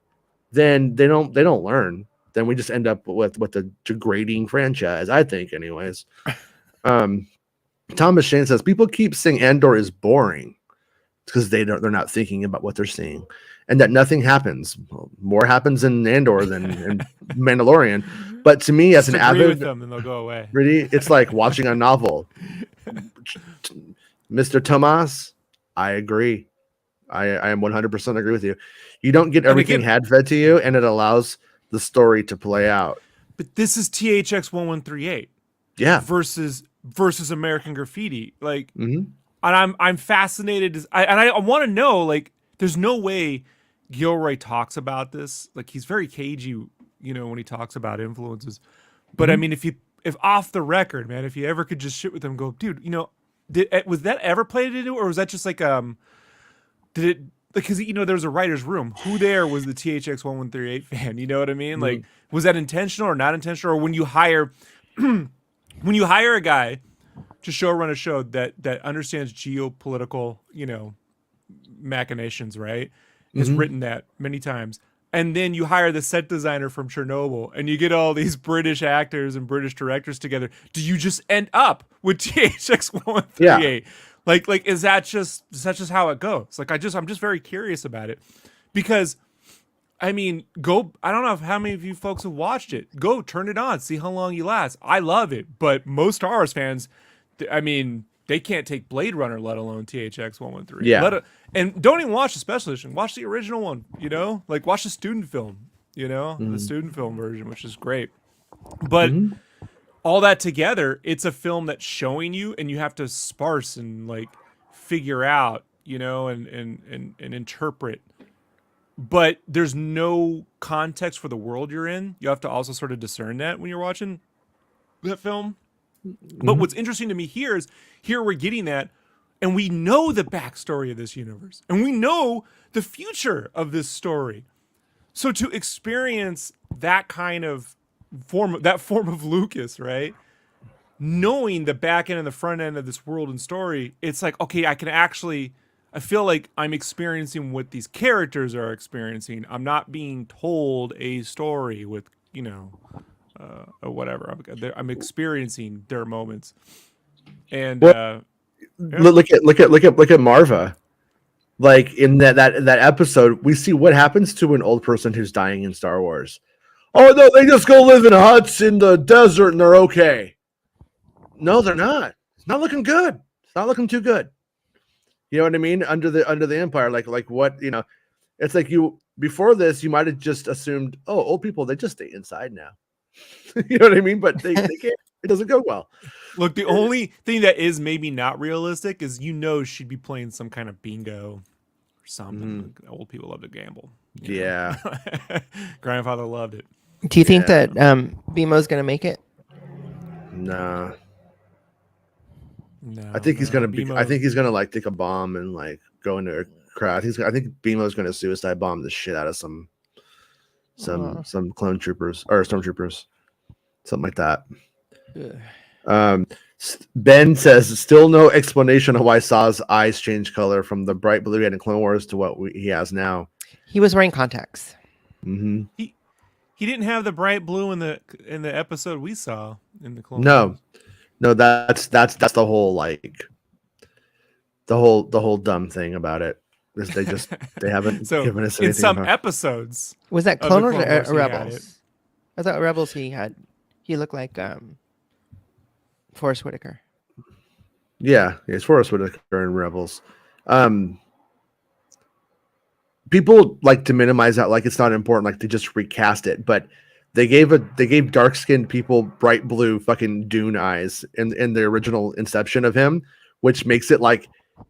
then they don't learn. Then we just end up with a degrading franchise, I think, anyways. Thomas Shane says people keep saying Andor is boring because they're not thinking about what they're seeing, and that nothing happens. More happens in Andor than in Mandalorian. But to me, as an avid, with them, and they'll go away. Really, it's like watching a novel. Mr. Tomas, I agree. I am 100% agree with you. You don't get everything had fed to you, and it allows the story to play out. But this is THX 1138. Yeah. Versus American Graffiti. And I'm fascinated. I want to know, there's no way Gilroy talks about this. He's very cagey, when he talks about influences. But I mean, if off the record, man, if you ever could just shit with him and go, dude, was that ever played into, or was that just did it, because there was a writer's room. Who there was the THX 1138 fan? You know what I mean? Was that intentional or not intentional? Or when you hire a guy to run a show that understands geopolitical, machinations, right? Has written that many times. And then you hire the set designer from Chernobyl, and you get all these British actors and British directors together. Do you just end up with THX 1138? Yeah. Is that just how it goes? I'm just very curious about it, because I mean, I don't know how many of you folks have watched it. Go turn it on, see how long you last. I love it, but most Star Wars fans, I mean, they can't take Blade Runner, let alone THX 113. Yeah. And don't even watch the special edition. Watch the original one, watch the student film, the student film version, which is great. But all that together, it's a film that's showing you, and you have to sparse and figure out you know, and interpret. But there's no context for the world you're in. You have to also sort of discern that when you're watching that film. But what's interesting to me here is here we're getting that, and we know the backstory of this universe, and we know the future of this story. So to experience that kind of form of Lucas, right? Knowing the back end and the front end of this world and story, it's like, okay, I feel like I'm experiencing what these characters are experiencing. I'm not being told a story with, you know, or whatever. I'm experiencing their moments. And look at Marva. Like in that episode, we see what happens to an old person who's dying in Star Wars. Oh no, they just go live in huts in the desert and they're okay. No, they're not. It's not looking good. It's not looking too good. You know what I mean? Under the Empire, like what, you know, it's like before this, you might have just assumed, oh, old people, they just stay inside now. You know what I mean? But they can't. It doesn't go well. Look, the only thing that is maybe not realistic is, you know, she'd be playing some kind of bingo or something. Old people love to gamble. Yeah. Grandfather loved it. Do you think that BMO's gonna make it? Nah. No, I think he's gonna BMO. I think he's gonna like take a bomb and like go into a crowd. I think BMO's gonna suicide bomb the shit out of some clone troopers or stormtroopers, something like that. Ben says still no explanation of why Saw's eyes changed color from the bright blue he had in Clone Wars to what he has now. He was wearing contacts. Mm-hmm. He didn't have the bright blue in the episode we saw in the Clone No. Wars. No, that's the whole like the whole dumb thing about it. Is they haven't So given us in anything some about episodes, Was that Of the Clone Wars Clone Wars, or he had Rebels? it. I thought Rebels he looked like Forrest Whitaker. Yeah, it's Forrest Whitaker in Rebels. People like to minimize that, like it's not important, like they just recast it, but they gave dark skinned people bright blue fucking Dune eyes in the original inception of him, which makes it like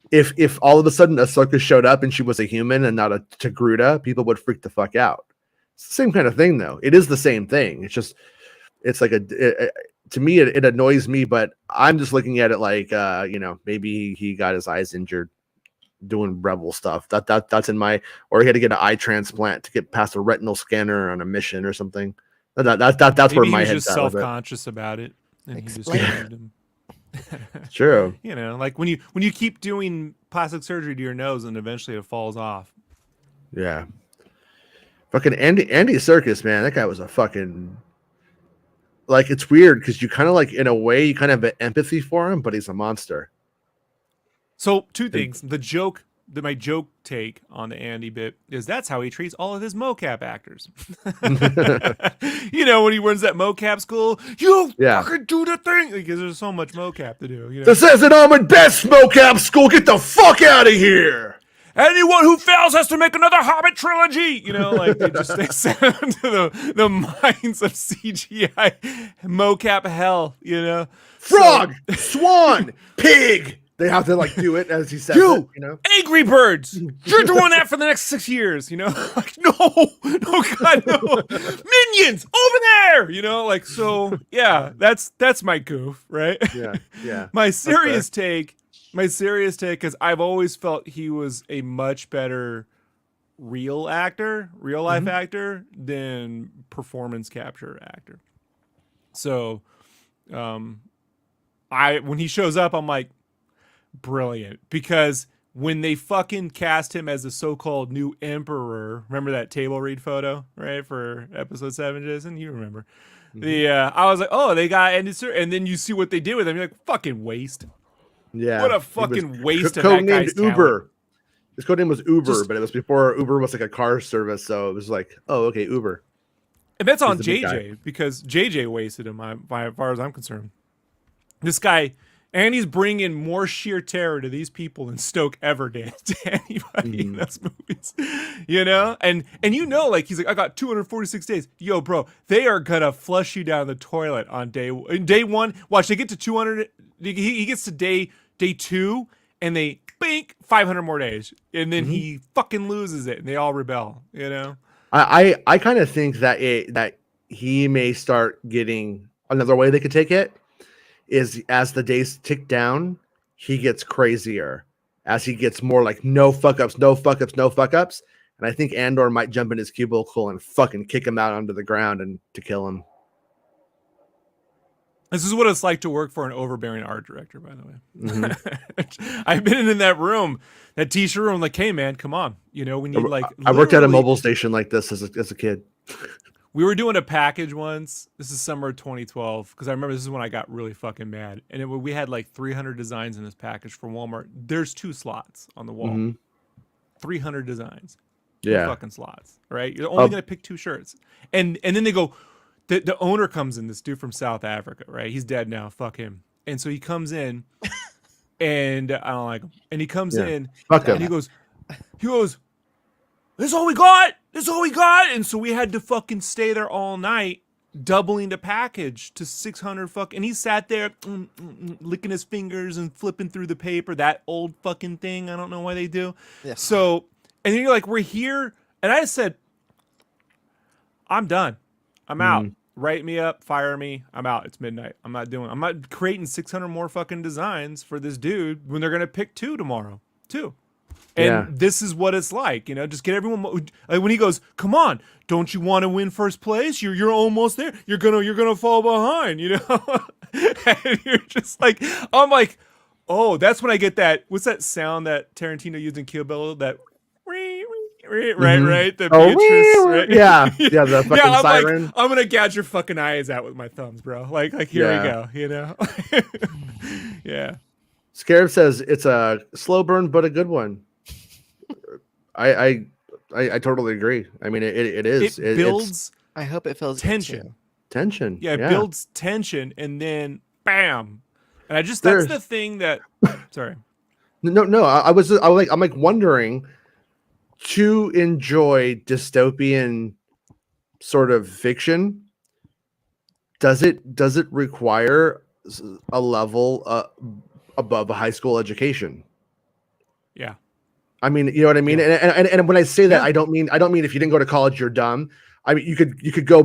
if all of a sudden Ahsoka showed up and she was a human and not a Togruta, people would freak the fuck out. It's the same kind of thing though. It is the same thing. It's just it's like to me it annoys me, but I'm just looking at it like you know, maybe he got his eyes injured doing rebel stuff. That's in my, or he had to get an eye transplant to get past a retinal scanner on a mission or something. That's maybe where he my was head's just at with it. self-conscious about it, and he just Explain. changed him. True. You know, like when you keep doing plastic surgery to your nose, and eventually it falls off. Yeah. Fucking Andy Serkis, man, that guy was a fucking, like, it's weird because you kind of like, in a way, you kind of have empathy for him, but he's a monster. So two things. My joke take on the Andy bit is that's how he treats all of his mocap actors. You know, when he runs that mocap school, you fucking do the thing, because there's so much mocap to do. You know? This isn't Armored Best mocap school. Get the fuck out of here. Anyone who fails has to make another Hobbit trilogy. You know, like they send them to the mines of CGI mocap hell. You know, Frog, swan, pig. They have to like do it as he says it, you know. Angry Birds, you're doing that for the next 6 years. You know, like no, God, no. Minions over there. You know, like so. Yeah, that's my goof, right? Yeah. My serious take, because I've always felt he was a much better real life actor than performance capture actor. So, when he shows up, I'm like, brilliant, because when they fucking cast him as the so-called new emperor, remember that table read photo, right, for episode 7, Jason? You remember. I was like, oh, they got Andy Serkis, and then you see what they did with him. You're like, fucking waste. Yeah. What a fucking waste of that guy's Uber. talent. His code name was Uber, but it was before Uber was like a car service, so it was like, oh, okay, Uber. And that's on He's the big JJ, because JJ wasted him, as far as I'm concerned. This guy, and he's bringing more sheer terror to these people than Stoke ever did to anybody in those movies. You know? And you know, like, he's like, I got 246 days. Yo, bro, they are gonna flush you down the toilet on day one. Watch, they get to 200. He gets to day 2, and they bink, 500 more days, and then he fucking loses it, and they all rebel. You know, I kind of think that he may start getting another way they could take it is as the days tick down, he gets crazier as he gets more like no fuck ups, no fuck ups, no fuck ups. And I think Andor might jump in his cubicle and fucking kick him out onto the ground and to kill him. this is what it's like to work for an overbearing art director, by the way. I've been in that room, that t-shirt room, like, hey man, come on. You know, we need like, I worked at a mobile station like this as a kid. We were doing a package once. This is summer of 2012, because I remember this is when I got really fucking mad. And we had like 300 designs in this package from Walmart. There's 2 slots on the wall. 300 designs. 2 fucking slots, right? You're only going to pick 2 shirts. And then they go, the owner comes in, this dude from South Africa, right? He's dead now. Fuck him. And so he comes in, and I don't like him. And he comes in, and he goes, this is all we got. This is all we got. And so we had to fucking stay there all night, doubling the package to 600 fuck. And he sat there licking his fingers and flipping through the paper. That old fucking thing. I don't know why they do. Yeah. So, and then you're like, we're here. And I said, I'm done. I'm out. Write me up. Fire me. I'm out. It's midnight. I'm not creating 600 more fucking designs for this dude when they're going to pick 2 tomorrow. 2. And this is what it's like, you know, just get everyone, like when he goes, come on, don't you want to win first place? You're almost there. You're going to fall behind, you know? And you're just like, I'm like, oh, that's when I get that. What's that sound that Tarantino used in Kill Bill? That right? The Beatrice, right? Yeah, the fucking siren. Like, I'm going to gouge your fucking eyes out with my thumbs, bro. Like here we go, you know? Yeah. Scarab says it's a slow burn, but a good one. I totally agree. I mean, it is. It builds. I hope it feels tension. Tension. Yeah, it builds tension, and then bam. And that's the thing that. Sorry. No. I'm like wondering, to enjoy dystopian sort of fiction, does it require a level above a high school education? Yeah. I mean, you know what I mean? Yeah. And when I say that, I don't mean if you didn't go to college, you're dumb. I mean, you could go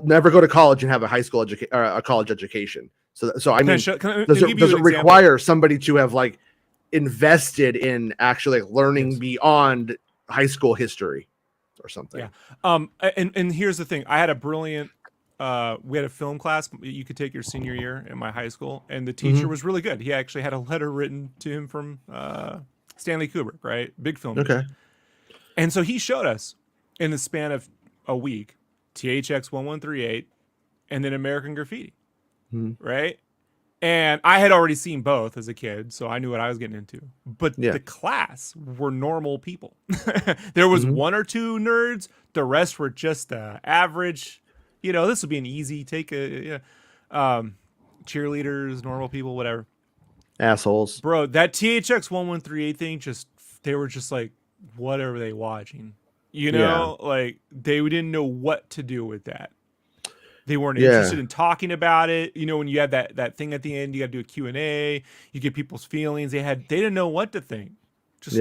never go to college and have a high school or a college education. So I mean, does it require somebody to have like invested in actually like learning beyond high school history or something? Yeah. And here's the thing. I had a brilliant. We had a film class you could take your senior year in my high school, and the teacher was really good. He actually had a letter written to him from Stanley Kubrick, right? Big film. Okay. And so he showed us in the span of a week, THX 1138 and then American Graffiti, right? And I had already seen both as a kid, so I knew what I was getting into. But the class were normal people. There was 1 or 2 nerds. The rest were just average. You know, this would be an easy take. Cheerleaders, normal people, whatever. Assholes. Bro, that THX 1138 thing, they were just like, what are they watching? You know, like they didn't know what to do with that. They weren't interested in talking about it. You know, when you have that thing at the end, you got to do a Q&A. You get people's feelings. They didn't know what to think. Just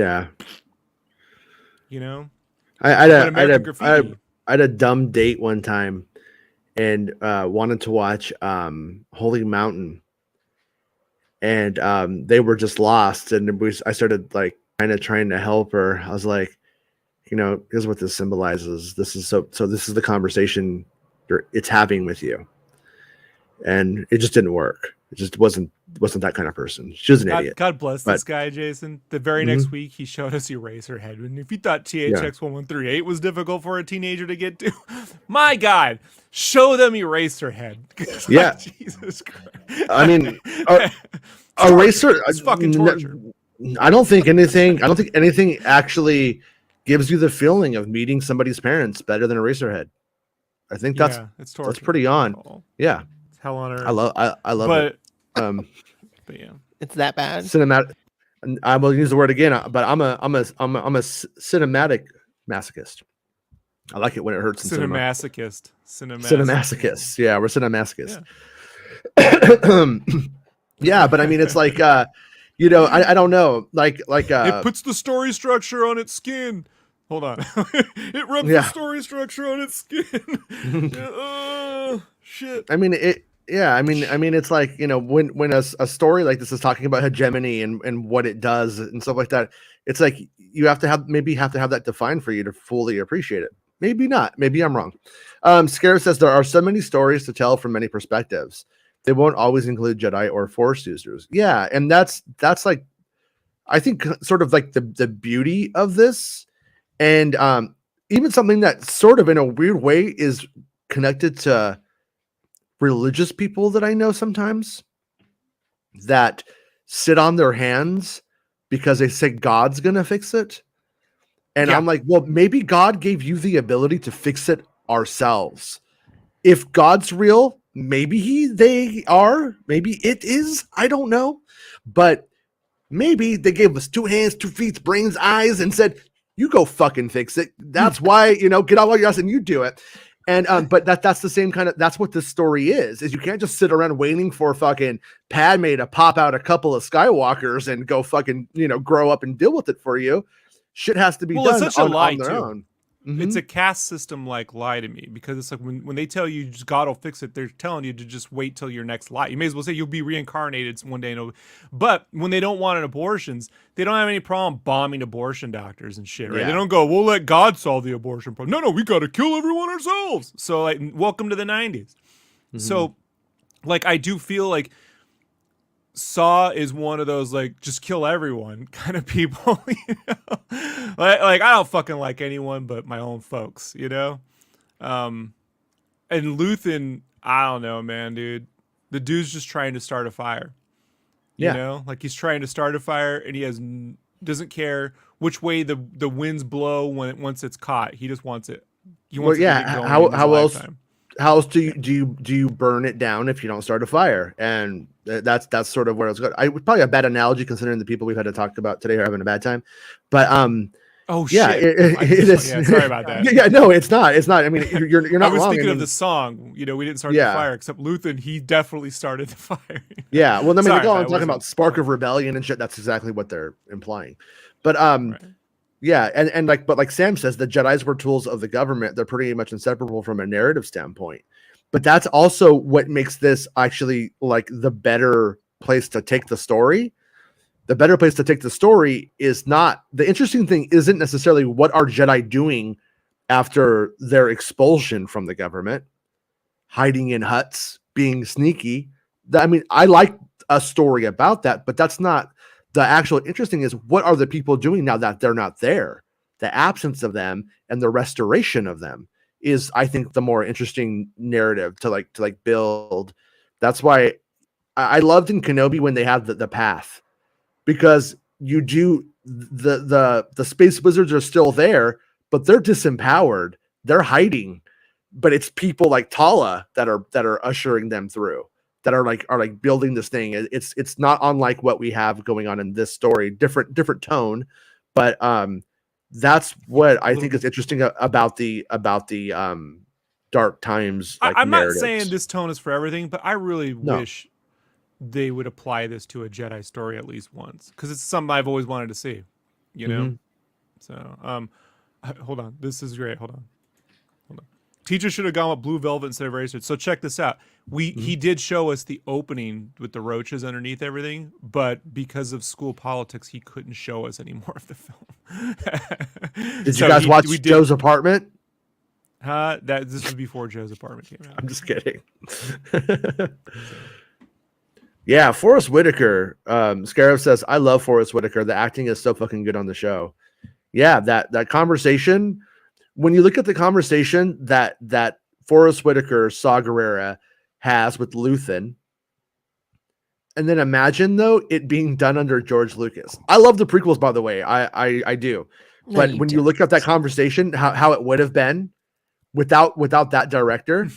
you know, I had a dumb date one time, and wanted to watch Holy Mountain, and they were just lost, and I started like kind of trying to help her. I was like, you know, here's what this symbolizes. This is so this is the conversation it's having with you, and it just didn't work. It just wasn't that kind of person. She was an idiot. God bless this guy, Jason. The very next week, he showed us Eraserhead. And if you thought THX 1138 was difficult for a teenager to get to, my God, show them Eraserhead. Yeah, Jesus Christ. I mean, Eraser. It's fucking torture. I don't think anything actually gives you the feeling of meeting somebody's parents better than Eraserhead. I think that's pretty on. Yeah. Hell on earth. I love it. But yeah, it's that bad. Cinematic. I will use the word again, but I'm a cinematic masochist. I like it when it hurts. Cinemasochist. Cinemasochist. Yeah, we're cinemasochists. Yeah. Yeah, but I mean, it's like You know, I don't know. Like it puts the story structure on its skin. Hold on. It rubs the story structure on its skin. Shit. I mean it. Yeah, I mean, it's like, you know, when a story like this is talking about hegemony and what it does and stuff like that, it's like you have to have that defined for you to fully appreciate it. Maybe not. Maybe I'm wrong. Scarab says there are so many stories to tell from many perspectives. They won't always include Jedi or Force users. Yeah, and that's like, I think, sort of like the beauty of this, and even something that sort of in a weird way is connected to religious people that I know sometimes that sit on their hands because they say God's gonna fix it. And I'm like, well, maybe God gave you the ability to fix it ourselves. If God's real, maybe they are, maybe it is, I don't know. But maybe they gave us 2 hands, 2 feet, brains, eyes, and said, you go fucking fix it. That's why, you know, get out of your ass and you do it. And but that's the same kind of, that's what this story is you can't just sit around waiting for fucking Padme to pop out a couple of Skywalkers and go fucking, you know, grow up and deal with it for you. Shit has to be done it's such a lie on their own. Mm-hmm. It's a caste system like lie to me, because it's like when they tell you just God will fix it, they're telling you to just wait till your next life. You may as well say you'll be reincarnated one day. But when they don't want abortions, they don't have any problem bombing abortion doctors and shit, right? Yeah. They don't go, we'll let God solve the abortion problem. No, we got to kill everyone ourselves. So like, welcome to the 90s. Mm-hmm. So like, I do feel like Saw is one of those like just kill everyone kind of people, you know? like I don't fucking like anyone but my own folks, you know. And Luthen, I don't know, man, dude. The dude's just trying to start a fire. You know, like he's trying to start a fire, and he doesn't care which way the winds blow once it's caught. He just wants it. He wants it to get going how else? lifetime. How else do you burn it down if you don't start a fire? And that's sort of where it's going. Probably a bad analogy considering the people we've had to talk about today are having a bad time. But oh yeah, shit! it is. Yeah, sorry about that. Yeah, no, it's not. I mean, you're not. I was wrong. thinking of the song. You know, we didn't start the fire, except Luthen. He definitely started the fire. Yeah, well, I mean, I'm talking about spark of rebellion and shit. That's exactly what they're implying. But right. Yeah, and like Sam says, the Jedis were tools of the government. They're pretty much inseparable from a narrative standpoint. But that's also what makes this actually like the better place to take the story. The better place to take the story is not, the interesting thing isn't necessarily what are Jedi doing after their expulsion from the government, hiding in huts, being sneaky. I mean, I like a story about that, but that's not the actual interesting is what are the people doing now that they're not there? The absence of them and the restoration of them is, I think, the more interesting narrative to build. That's why I loved in Kenobi when they had the path, because you do the space wizards are still there, but they're disempowered. They're hiding, but it's people like Tala that are ushering them through, that are like building this thing. It's not unlike what we have going on in this story. Different tone, but that's what I think is interesting about the Dark Times. Like, I'm narratives. not saying this tone is for everything, but I really wish they would apply this to a Jedi story at least once, because it's something I've always wanted to see. You know, so hold on, this is great. Hold on. Teacher should have gone with blue velvet instead of razor. So check this out. He did show us the opening with the roaches underneath everything, but because of school politics, he couldn't show us any more of the film. Did you guys watch Joe's apartment? This was before Joe's apartment came out. I'm just kidding. Yeah, Forrest Whitaker. Scarab says, I love Forrest Whitaker. The acting is so fucking good on the show. Yeah, that conversation. When you look at the conversation that Forrest Whitaker, Saw Gerrera, has with Luthen, and then imagine though it being done under George Lucas. I love the prequels, by the way. I do. But when you look at that conversation, how it would have been without that director,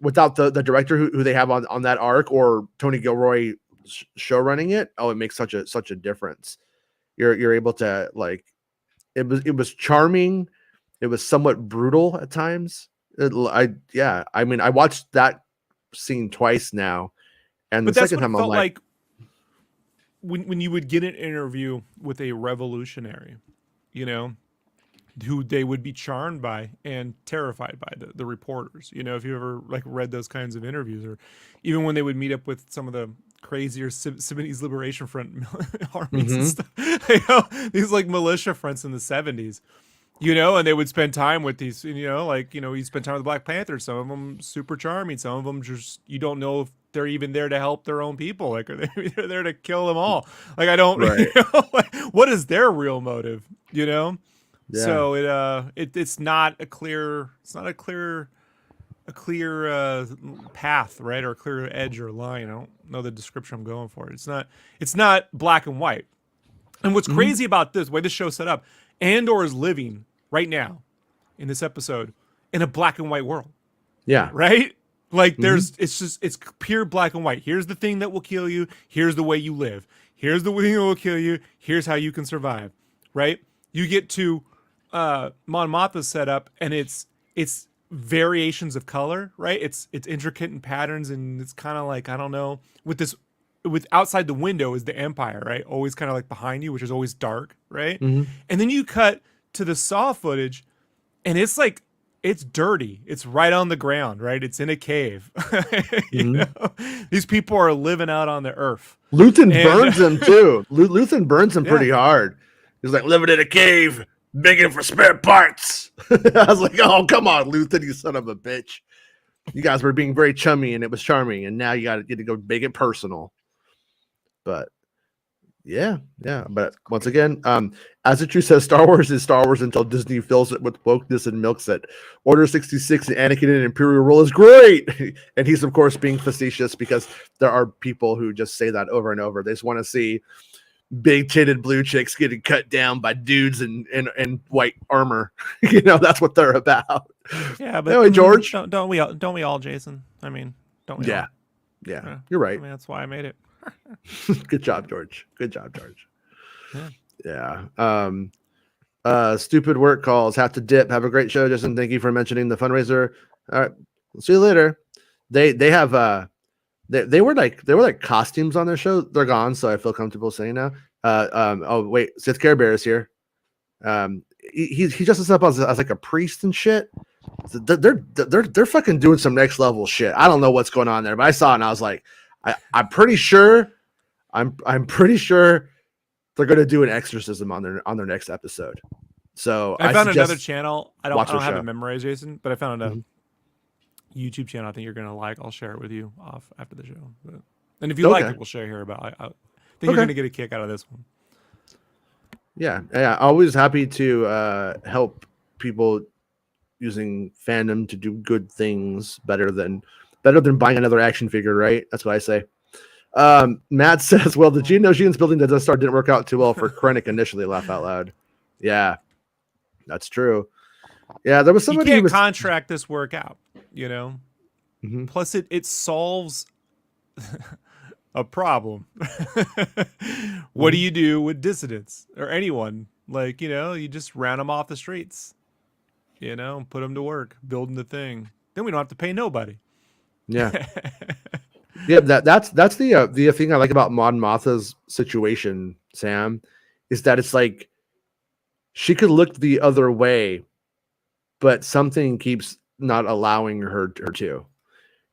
without the director who they have on that arc, or Tony Gilroy show running it, it makes such a difference. You're able to, like, it was charming. It was somewhat brutal at times. I mean, I watched that scene twice now, and the second time I'm like, when you would get an interview with a revolutionary, you know, who they would be charmed by and terrified by, the reporters. You know, if you ever like read those kinds of interviews, or even when they would meet up with some of the crazier Sudanese Liberation Front armies and stuff, you know, these like militia fronts in the 70s, you know, and they would spend time with these, you know, like, you know, you spend time with the Black Panthers, some of them super charming, some of them just, you don't know if they're even there to help their own people. Like, are they're there to kill them all? Like, I don't, Right. you know, like, what is their real motive, you know? Yeah. So it's not a clear path, right, or a clear edge or line. I don't know the description I'm going for. It's not black and white. And what's crazy about this, the way this show's set up, Andor is living right now in this episode in a black and white world. Yeah. Right? Like it's pure black and white. Here's the thing that will kill you. Here's the way you live. Here's the thing that will kill you. Here's how you can survive. Right? You get to Mon Mothma's setup, and it's variations of color, right? It's intricate in patterns, and it's kind of like, I don't know, with outside the window is the Empire, right? Always kind of like behind you, which is always dark, right? And then you cut to the Saw footage, and it's like, it's dirty. It's right on the ground, right? It's in a cave. You know? These people are living out on the earth. Luthen burns them too. Luthen burns them pretty hard. He's like, living in a cave, begging for spare parts. I was like, oh, come on, Luthen, you son of a bitch. You guys were being very chummy, and it was charming, and now you got to get to go make it personal. But yeah. But once again, as the truth says, Star Wars is Star Wars until Disney fills it with wokeness and milks it. Order 66 and Anakin in Imperial rule is great. And he's, of course, being facetious because there are people who just say that over and over. They just want to see big titted blue chicks getting cut down by dudes in white armor. You know, that's what they're about. Yeah, but anyway, George, don't we all, Jason? I mean, don't we? Yeah, you're right. I mean, that's why I made it. Good job, George. Yeah. Stupid work calls. Have to dip. Have a great show, Justin. Thank you for mentioning the fundraiser. All right, we'll see you later. They have they were like costumes on their show. They're gone, so I feel comfortable saying now. Oh wait, Sith Care Bear is here. He dresses up as like a priest and shit. So they're fucking doing some next level shit. I don't know what's going on there, but I saw it and I was like, I'm pretty sure they're gonna do an exorcism on their next episode. So I found another channel. I don't have show. it memorized, Jason, but I found a YouTube channel I think you're gonna like. I'll share it with you off after the show. And if you like it, we'll share here about. I think you're gonna get a kick out of this one. Yeah. Always happy to help people using fandom to do good things better than buying another action figure, right? That's what I say. Matt says, well, the Geonosians building the Death Star didn't work out too well for Krennic initially. Laugh out loud. Yeah, that's true. Yeah, there was somebody you can't contract this work out, you know. Plus, it solves a problem. What do you do with dissidents or anyone? Like, you know, you just round them off the streets, you know, put them to work, building the thing. Then we don't have to pay nobody. Yeah. Yeah, that's the thing I like about Mon Mothma's situation, Sam, is that it's like she could look the other way, but something keeps not allowing her to.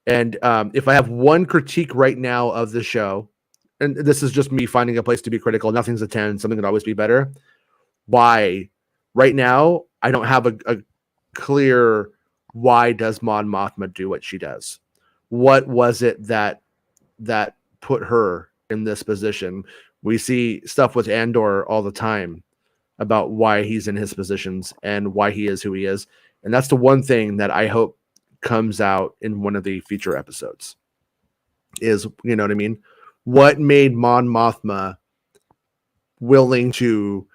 And if I have one critique right now of the show, and this is just me finding a place to be critical, nothing's a 10, something could always be better. Why right now I don't have a clear why does Mon Mothma do what she does? What was it that put her in this position? We see stuff with Andor all the time about why he's in his positions and why he is who he is. And that's the one thing that I hope comes out in one of the feature episodes is, you know what I mean? What made Mon Mothma willing to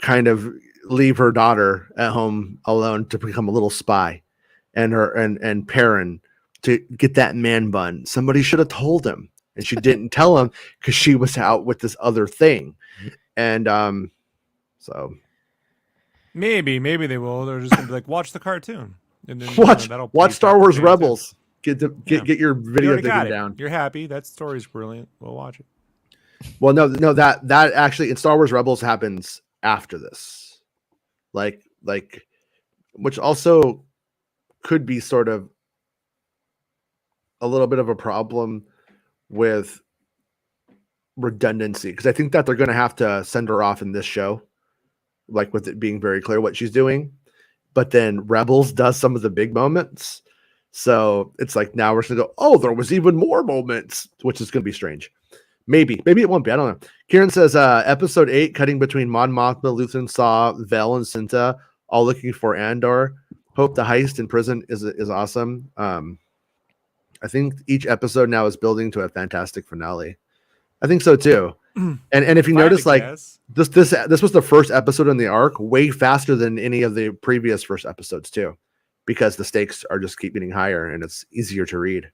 kind of leave her daughter at home alone to become a little spy, and Perrin to get that man bun? Somebody should have told him, and she didn't tell him because she was out with this other thing. And so maybe they will. They're just gonna be like, watch the cartoon, and then watch Star Wars Rebels. Get your video digging down. You're happy. That story's brilliant. We'll watch it. Well, no, that actually in Star Wars Rebels happens after this, like, which also could be sort of a little bit of a problem with redundancy, because I think that they're going to have to send her off in this show, like with it being very clear what she's doing. But then Rebels does some of the big moments, so it's like now we're going to go, oh, there was even more moments, which is going to be strange. Maybe it won't be. I don't know. Kieran says, episode 8, cutting between Mon Mothma, Luthen Saw, Vel, and Cinta, all looking for Andor. Hope the heist in prison is awesome. I think each episode now is building to a fantastic finale. I think so too. And if you notice, like this was the first episode in the arc, way faster than any of the previous first episodes too, because the stakes are just keep getting higher and it's easier to read.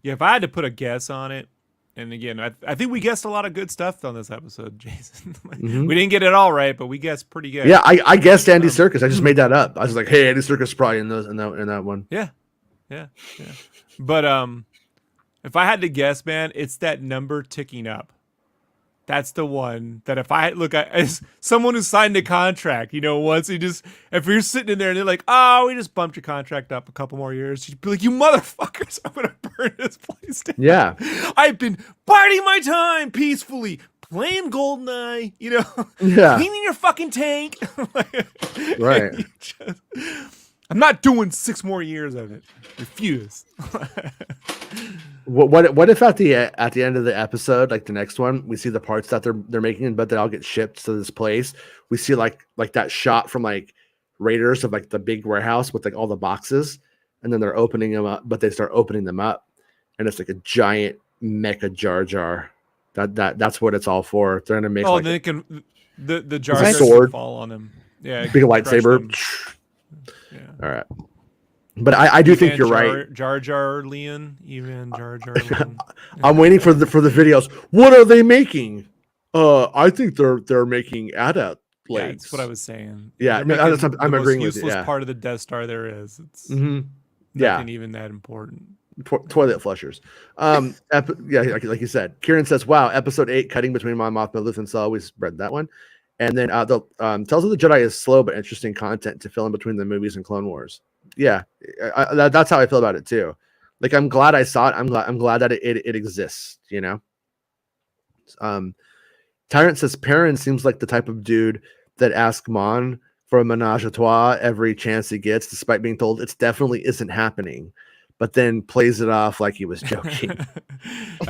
Yeah, if I had to put a guess on it, and again, I think we guessed a lot of good stuff on this episode, Jason. We didn't get it all right, but we guessed pretty good. Yeah, I guessed Andy Serkis. I just made that up. I was like, hey, Andy Serkis is probably in that one. Yeah. But if I had to guess, man, it's that number ticking up. That's the one that if I look at as someone who signed a contract, once if you're sitting in there and they're like, oh, we just bumped your contract up a couple more years, you'd be like, you motherfuckers, I'm going to burn this place down. Yeah. I've been biding my time peacefully, playing GoldenEye, cleaning your fucking tank. Right. I'm not doing 6 more years of it. Refuse. What if at the end of the episode, like the next one, we see the parts that they're making, but they all get shipped to this place. We see like that shot from like Raiders of like the big warehouse with like all the boxes, and then they're opening them up, but they start opening them up, and it's like a giant mecha Jar Jar. That's what it's all for. They're gonna make. Oh, like then it can the Jar Jar sword fall on him. Yeah, big lightsaber. Yeah. All right. But I do think you're right. Jar Jar Leon, even Jar Jar Leon. I'm waiting for the videos. What are they making? I think they're making AT-AT blades. Yeah, that's what I was saying. Yeah, I'm agreeing with you. Useless part of the Death Star there is. It's nothing even that important. Toilet flushers. Like you said, Kieran says, "Wow, episode 8, cutting between Mon Mothma, Luthen Saw." We read that one, and then the Tales of the Jedi is slow but interesting content to fill in between the movies and Clone Wars. Yeah, that's how I feel about it too. Like, I'm glad I saw it. I'm glad that it exists. Tyrant says Perrin seems like the type of dude that asks Mon for a menage a trois every chance he gets, despite being told it definitely isn't happening, but then plays it off like he was joking.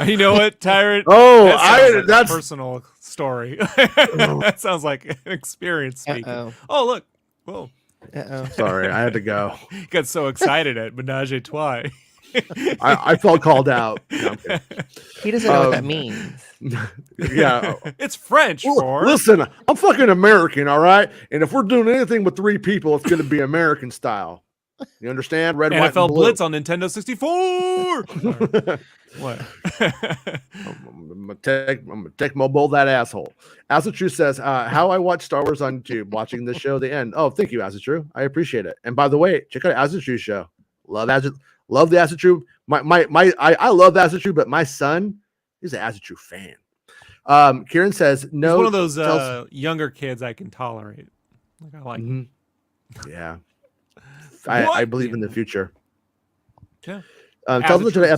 You know what, Tyrant? That's a personal story. That sounds like an experience speaking. Oh, look. Whoa. Sorry, I had to go. You got so excited at menage a trois. I felt called out. No, he doesn't know what that means. Yeah, it's French. Listen, I'm fucking American, all right. And if we're doing anything with 3 people, it's going to be American style. You understand? Red, white, and blue. Blitz on Nintendo 64. What? I'm gonna take my bull that asshole. Asatru says, how I watch Star Wars on YouTube, watching this show the end. Oh, thank you, Asatru. I appreciate it. And by the way, check out Asatru's show. Love the Asatru. I love Asatru, but my son is an Asatru fan. Kieran says, no. He's one of those younger kids I can tolerate. Like, I like him. Yeah. I believe in the future. Yeah. Tales of the Jedi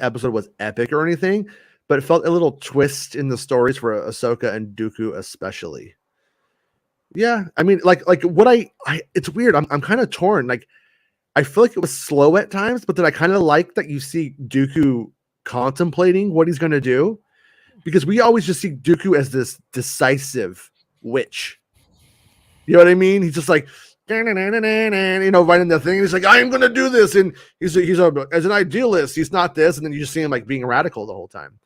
episode was epic or anything, but it felt a little twist in the stories for Ahsoka and Dooku especially. Yeah, I mean, like what it's weird. I'm kind of torn. Like, I feel like it was slow at times, but then I kind of like that you see Dooku contemplating what he's going to do, because we always just see Dooku as this decisive witch. You know what I mean? He's just like, right in the thing. He's like, I'm gonna do this, and he's as an idealist, he's not this, and then you just see him like being radical the whole time.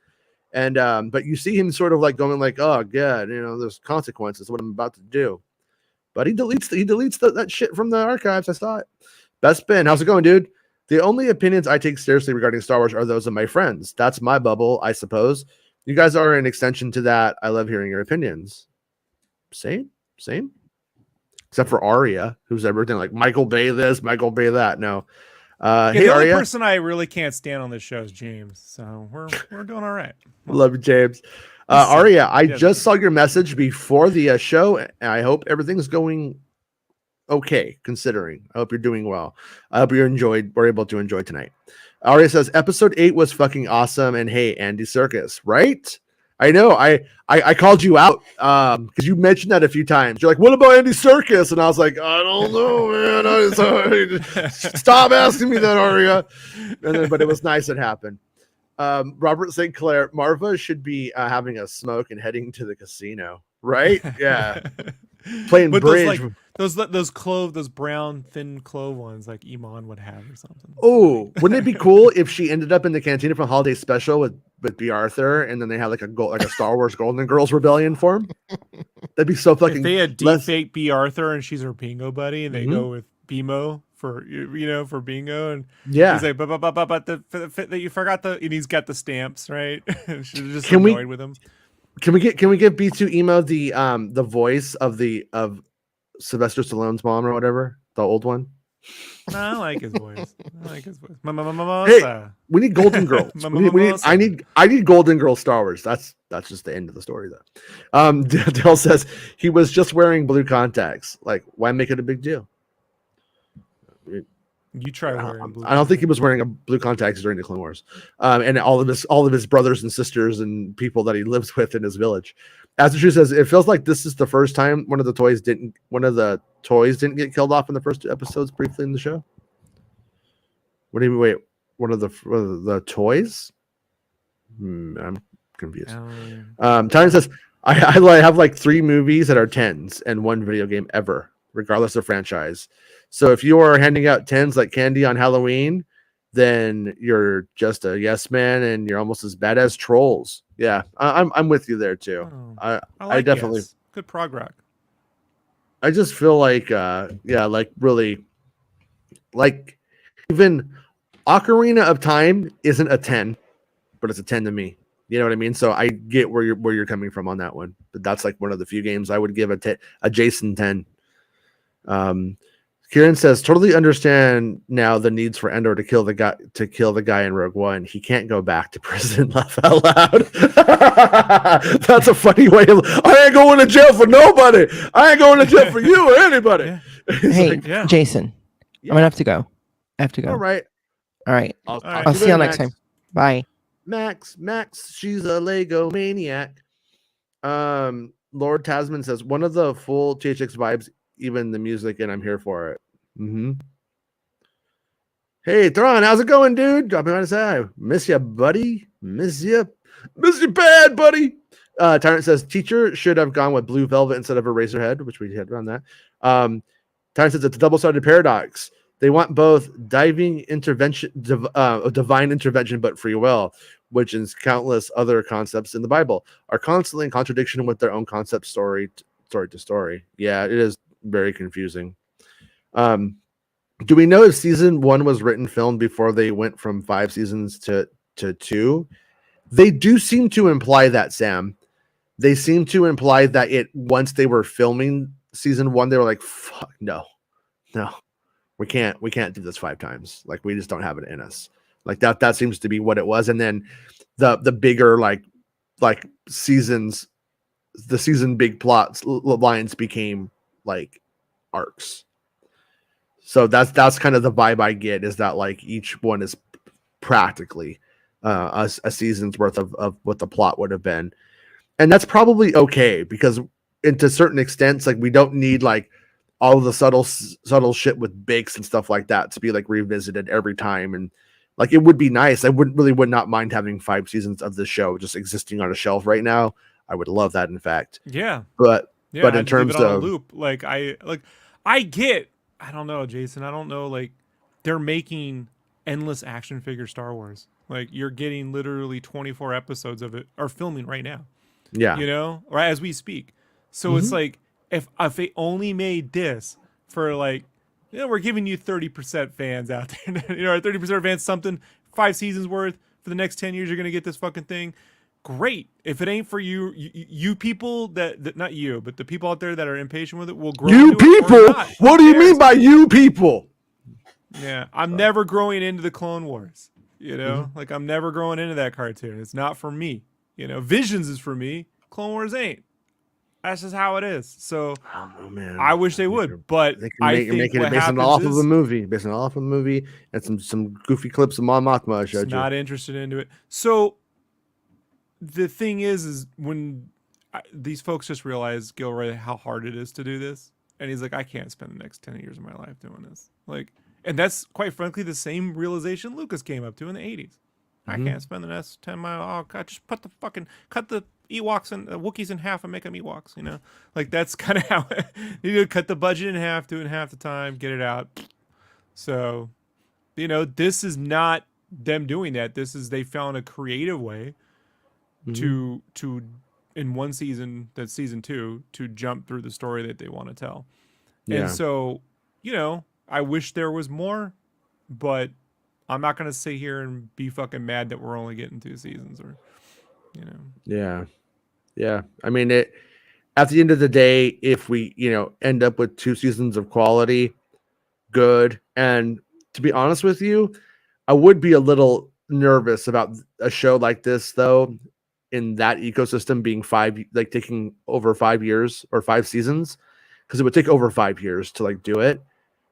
And but you see him sort of like going like, oh god, there's consequences to what I'm about to do. But he deletes that shit from the archives. I saw it. Best Ben, how's it going, dude? The only opinions I take seriously regarding Star Wars are those of my friends. That's my bubble, I suppose. You guys are an extension to that. I love hearing your opinions. Same. Except for Arya, who's everything like Michael Bay this, Michael Bay that. No. Hey, the only Arya. person I really can't stand on this show is James, so we're doing all right. Love you, James. Arya, I just saw your message before the show, and I hope everything's going okay, considering. I hope you're doing well. I hope we're able to enjoy tonight. Arya says, episode 8 was fucking awesome, and hey, Andy Serkis, right? I know. I called you out because you mentioned that a few times. You're like, what about Andy Serkis? And I was like, I don't know, man. Stop asking me that, Arya. But it was nice it happened. Robert St. Clair, Marva should be having a smoke and heading to the casino, right? Yeah. Playing bridge. Those brown thin clove ones like Iman would have or something. Oh, wouldn't it be cool if she ended up in the cantina for a holiday special with B. Arthur, and then they had like a Star Wars Golden Girls rebellion for him? That'd be so fucking. If they had deep-fake B. Arthur and she's her bingo buddy, and they go with BMO for for bingo, and he's like, but you forgot and he's got the stamps, right? She's just annoyed with him. Can we give B2 Emo the voice of Sylvester Stallone's mom or whatever, the old one? No, I like his voice. Hey, we need Golden Girls. I need Golden Girl Star Wars. That's just the end of the story, though. Dale says he was just wearing blue contacts. Like, why make it a big deal? You try wearing blue. I don't think he was wearing a blue contacts during the Clone Wars, and all of his brothers and sisters and people that he lives with in his village. As the truth says, it feels like this is the first time one of the toys didn't get killed off in the first 2 episodes briefly in the show. What do you mean? Wait, one of the toys? I'm confused. Tyron says I have like 3 movies that are 10s and 1 video game ever, regardless of franchise. So if you are handing out 10s like candy on Halloween, then you're just a yes man, and you're almost as bad as trolls. Yeah, I'm with you there too. I definitely good prog rock. I just feel like like really, like even Ocarina of Time isn't a 10, but it's a 10 to me. You know what I mean? So I get where you're coming from on that one. But that's like one of the few games I would give a Jason 10. Kieran says, totally understand now the needs for Andor to kill the guy in Rogue One. He can't go back to prison. Laugh out loud. That's a funny way of, I ain't going to jail for nobody. I ain't going to jail for you or anybody. Yeah. Hey, Jason, I'm gonna have to go. I have to go. All right. I'll see you next time. Bye. Max, she's a Lego maniac. Lord Tasman says, one of the full THX vibes, even the music, and I'm here for it. Hey, Thrawn, how's it going, dude? Dropping by to say hi. Miss you, buddy. Miss you bad, buddy. Tyrant says, teacher should have gone with blue velvet instead of a razor head, which we had on that. Tyrant says it's a double-sided paradox. They want both divine intervention, but free will, which is countless other concepts in the Bible, are constantly in contradiction with their own concept story to story. Yeah, it is very confusing. Do we know if season 1 was filmed before they went from 5 seasons to 2? They do seem to imply that, Sam. They seem to imply that once they were filming season 1, they were like, fuck, no, we can't do this 5 times. Like, we just don't have it in us. Like that seems to be what it was. And then the bigger like seasons, the season big plots lines became like arcs. So that's kind of the vibe I get, is that like each one is practically a season's worth of what the plot would have been. And that's probably okay, because to certain extents, like we don't need like all of the subtle shit with bakes and stuff like that to be like revisited every time. And like, it would be nice. I would not mind having 5 seasons of the show just existing on a shelf right now. I would love that, in fact. Yeah. But in terms of a loop, I get, I don't know, Jason. I don't know. Like, they're making endless action figure Star Wars. Like, you're getting literally 24 episodes of it are filming right now. Yeah. You know, right as we speak. So it's like, if they only made this for like, we're giving you 30% fans out there, 30% fans, something 5 seasons worth for the next 10 years, you're going to get this fucking thing. Great. If it ain't for you people that not you, but the people out there that are impatient with it will grow. You people? What do you mean by you people? Yeah, I'm never growing into the Clone Wars. You know, like I'm never growing into that cartoon. It's not for me. You know, Visions is for me. Clone Wars ain't. That's just how it is. So I don't know, man. I wish they would, but I You're think making what it based on happens off of a is movie, and some goofy clips of Mon Mothma I just showed you. not interested into it. So the thing is when these folks just realize Gilroy how hard it is to do this, and he's like, I can't spend the next 10 years of my life doing this. Like, and that's quite frankly the same realization Lucas came up to in the 80s. I can't spend the next 10 miles. Oh God, just cut the Ewoks and Wookiees in half and make them Ewoks. You know, like that's kind of how you cut the budget in half, do it in half the time, get it out. So, you know, this is not them doing that. This is they found a creative way to in one season, that's season 2, to jump through the story that they want to tell. Yeah. And so, you know, I wish there was more, but I'm not going to sit here and be fucking mad that we're only getting 2 seasons or, you know. Yeah. Yeah. I mean, at the end of the day, if we, end up with 2 seasons of quality, good. And to be honest with you, I would be a little nervous about a show like this, though, in that ecosystem being taking over 5 years or 5 seasons, because it would take over 5 years to do it.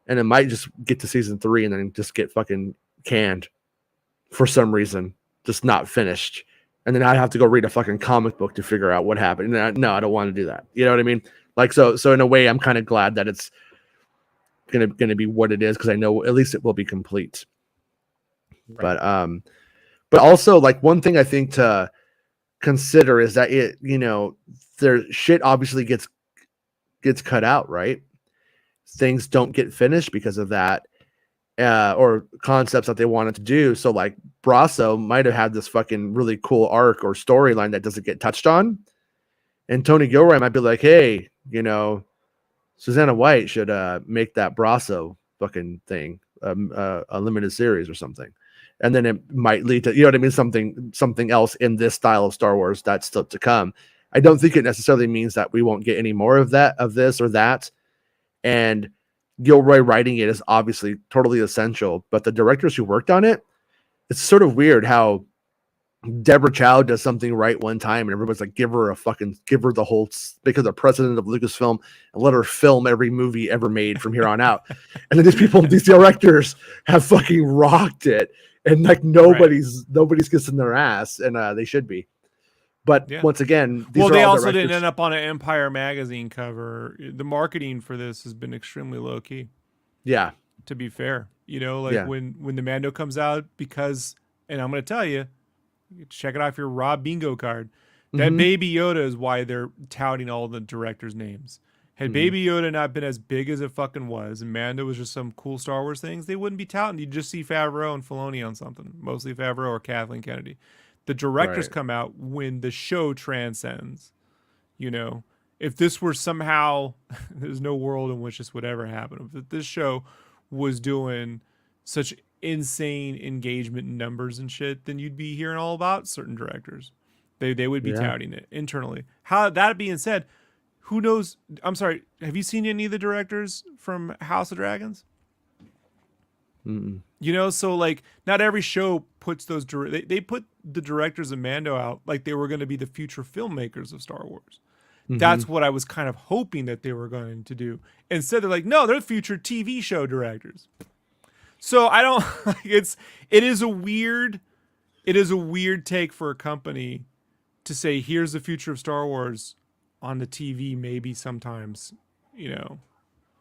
And it might just get to season 3 and then just get fucking canned for some reason, just not finished. And then I'd have to go read a fucking comic book to figure out what happened. And no, I don't want to do that. You know what I mean? So in a way, I'm kind of glad that it's gonna be what it is, because I know at least it will be complete. Right. But also, one thing I think to consider is that their shit obviously gets cut out, right? Things don't get finished because of that. Or concepts that they wanted to do. So Brasso might have had this fucking really cool arc or storyline that doesn't get touched on. And Tony Gilroy might be like, hey, Susanna White should make that Brasso fucking thing a limited series or something. And then it might lead to, something else in this style of Star Wars that's still to come. I don't think it necessarily means that we won't get any more of this or that. And Gilroy writing it is obviously totally essential, but the directors who worked on it, it's sort of weird how Deborah Chow does something right one time and everybody's like, give her the whole, because the president of Lucasfilm, and let her film every movie ever made from here on out. And then these directors have fucking rocked it, and nobody's kissing their ass, and they should be. But once again, they also didn't end up on an Empire magazine cover. The marketing for this has been extremely low key. Yeah, to be fair, when the Mando comes out, because, and I'm going to tell you, check it off your Rob bingo card. That Baby Yoda is why they're touting all the directors' names. Had Baby Yoda not been as big as it fucking was, and Mando was just some cool Star Wars things, they wouldn't be touting. You'd just see Favreau and Filoni on something, mostly Favreau or Kathleen Kennedy. The directors come out when the show transcends. If this were somehow, there's no world in which this would ever happen. If this show was doing such insane engagement numbers and shit, then you'd be hearing all about certain directors. They would be touting it internally. That being said, who knows? I'm sorry. Have you seen any of the directors from House of Dragons? Mm-mm. So not every show puts those they put the directors of Mando out like they were going to be the future filmmakers of Star Wars. That's what I was kind of hoping that they were going to do. Instead, they're like, no, they're future TV show directors. So I don't. It is a weird take for a company to say, here's the future of Star Wars on the TV. Maybe sometimes,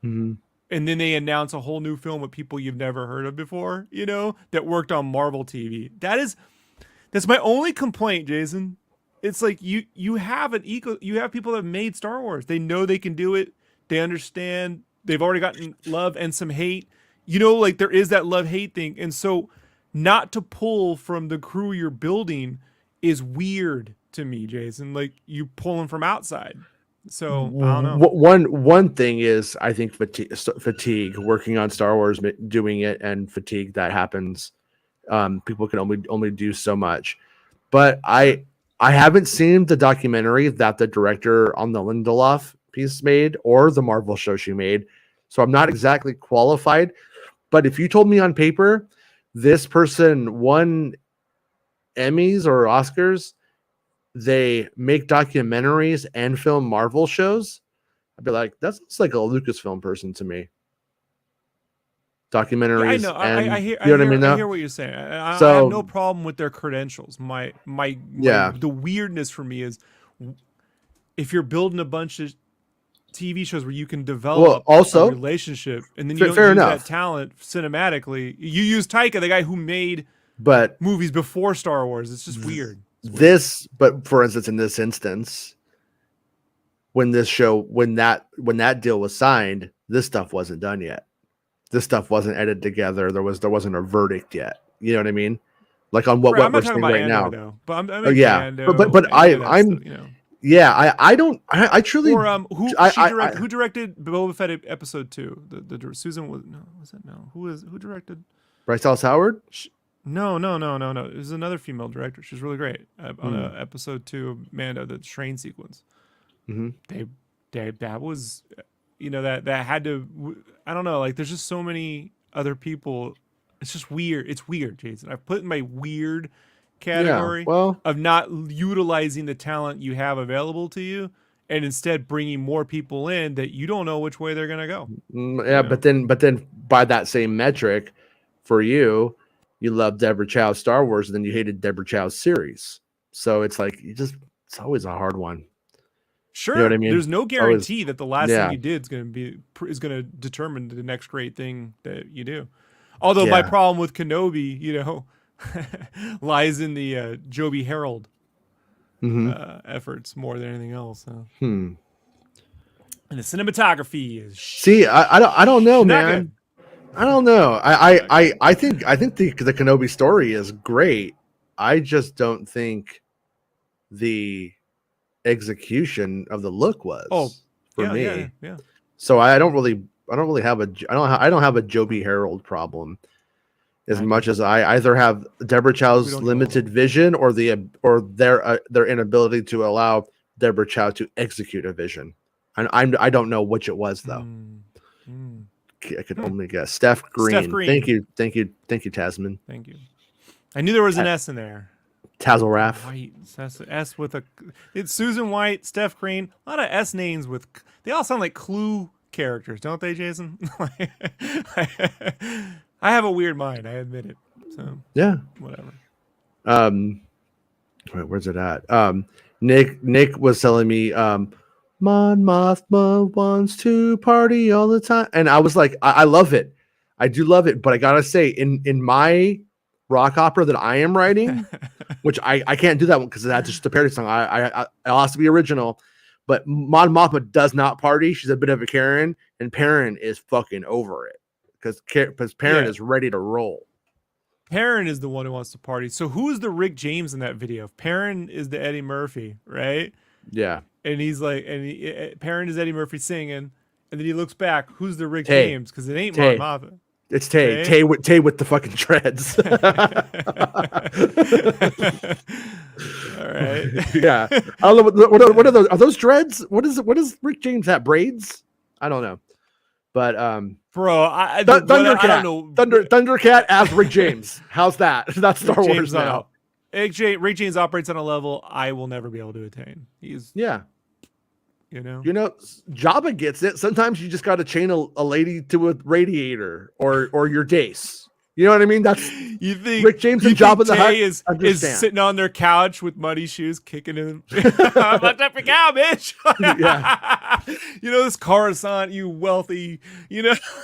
And then they announce a whole new film with people you've never heard of before, that worked on Marvel TV. That's my only complaint, Jason. It's like you have people that have made Star Wars. They know they can do it. They understand. They've already gotten love and some hate. There is that love-hate thing. And so not to pull from the crew you're building is weird to me, Jason. You pulling from outside. So I don't know. One thing is, I think fatigue working on Star Wars, doing it, and fatigue that happens. People can only do so much. But I haven't seen the documentary that the director on the Lindelof piece made, or the Marvel show she made, so I'm not exactly qualified. But if you told me on paper this person won Emmys or Oscars, they make documentaries and film Marvel shows, I'd be like, that's like a Lucasfilm person to me. Documentaries. I know. And I hear. you know what I mean? I hear what you're saying. I So- have no problem with their credentials. The weirdness for me is if you're building a bunch of TV shows where you can develop also, a relationship, and then you don't fair use enough. that talent cinematically. You use Taika, the guy who made but movies before Star Wars. It's just weird. But for instance, in this instance, when that deal was signed, this stuff wasn't done yet. This stuff wasn't edited together. There wasn't a verdict yet. You know what I mean? Like on what I'm we're not talking saying about right Andor, now. though. But I'm Yeah. Andor, But I'm you know. Yeah, I truly. Or who directed Boba Fett episode 2? The Susan was it no? Who directed? Bryce Dallas Howard. No. It was another female director. She was really great on episode 2 of Mando, the train sequence. Mm-hmm. That was, that had to. I don't know. Like, there's just so many other people. It's just weird. It's weird, Jason. I've put in my weird category of not utilizing the talent you have available to you, and instead bringing more people in that you don't know which way they're gonna go. But then by that same metric, for you love Deborah Chow's Star Wars, and then you hated Deborah Chow's series. So it's like it's always a hard one. Sure, you know what I mean? There's no guarantee that the last thing you did is gonna determine the next great thing that you do. Although my problem with Kenobi, lies in the Joby Harold efforts more than anything else. And the cinematography is I don't know, not man. good. I don't know. I think the Kenobi story is great. I just don't think the execution of the look was for me. Yeah. So I don't have a Joby Harold problem as much as I either have Deborah Chow's limited vision or their inability to allow Deborah Chow to execute a vision. I don't know which it was though. I could only guess. Steph Green. Thank you, Tasman. Thank you. I knew there was an S in there. Tazelraff. White. S with a. It's Susan White, Steph Green. A lot of S names with. They all sound like Clue characters, don't they, Jason? I have a weird mind. I admit it. So yeah, whatever. Wait, where's it at? Nick was telling me, Mon Mothma wants to party all the time, and I was like, I love it. I do love it, but I gotta say, in my rock opera that I am writing, which I can't do that one because that's just a parody song. It has to be original. But Mon Mothma does not party. She's a bit of a Karen, and Perrin is fucking over it because Perrin is ready to roll. Perrin is the one who wants to party. So who is the Rick James in that video? Perrin is the Eddie Murphy, right? Yeah. And he's like, Perrin is Eddie Murphy singing, and then he looks back. Who's the Rick James? Because it ain't Mon Mothma. It's Tay. Tay with the fucking dreads. All right. Yeah. I don't know what are those? Are those dreads? What does Rick James have? Braids? I don't know. But bro, I don't know. Thundercat as Rick James. How's that? That's Star Wars now. Rick James operates on a level I will never be able to attain. He's Jabba gets it. Sometimes you just got to chain a lady to a radiator or your dace. You know what I mean? That's you think Rick James and Jabba the Hutt is sitting on their couch with muddy shoes, kicking him. What's up, your cow, bitch? Yeah. This Coruscant, you wealthy.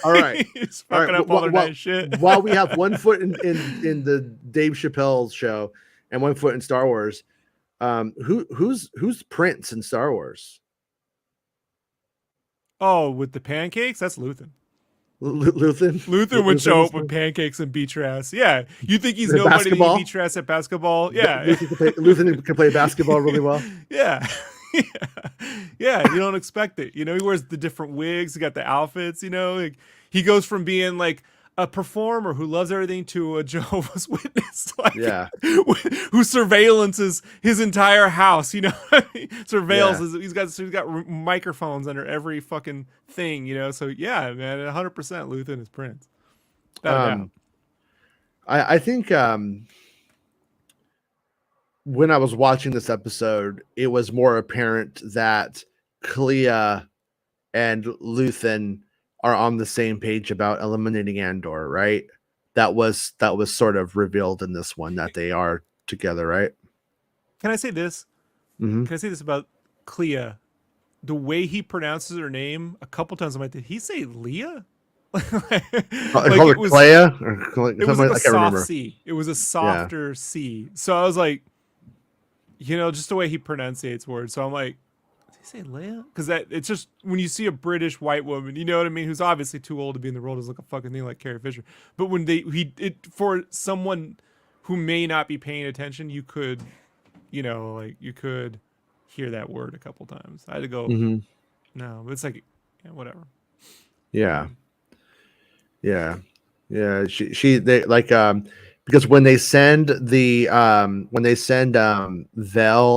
All right. He's fucking up all their nice shit. While we have one foot in the Dave Chappelle show and one foot in Star Wars, who's Prince in Star Wars? Oh, with the pancakes? That's Luthen. Luthen would show up with pancakes and beat your ass. Yeah. You think he's nobody to beat your ass at basketball? Yeah. Luthen can play basketball really well. Yeah. Yeah. You don't expect it. He wears the different wigs. He got the outfits, he goes from being like a performer who loves everything to a Jehovah's Witness, who surveillances his entire house. Surveils. He's got microphones under every fucking thing. So yeah, man, 100% Luthen is Prince. Without a doubt. I think when I was watching this episode, it was more apparent that Clea and Luthen are on the same page about eliminating Andor, right? That was sort of revealed in this one that they are together, right? Can I say this? Mm-hmm. Can I say this about Clea? The way he pronounces her name a couple times, I'm like, did he say Leah? Like it was Clea, or it was like a I can't soft remember. C. It was a softer C. So I was like, just the way he pronunciates words. So I'm like, did he say Leia? Because it's just when you see a British white woman, you know what I mean, who's obviously too old to be in the role, does look a fucking thing like Carrie Fisher. But when for someone who may not be paying attention, you could, you could hear that word a couple times. I had to go, no, but it's like, whatever. Yeah. They like because when they send Vel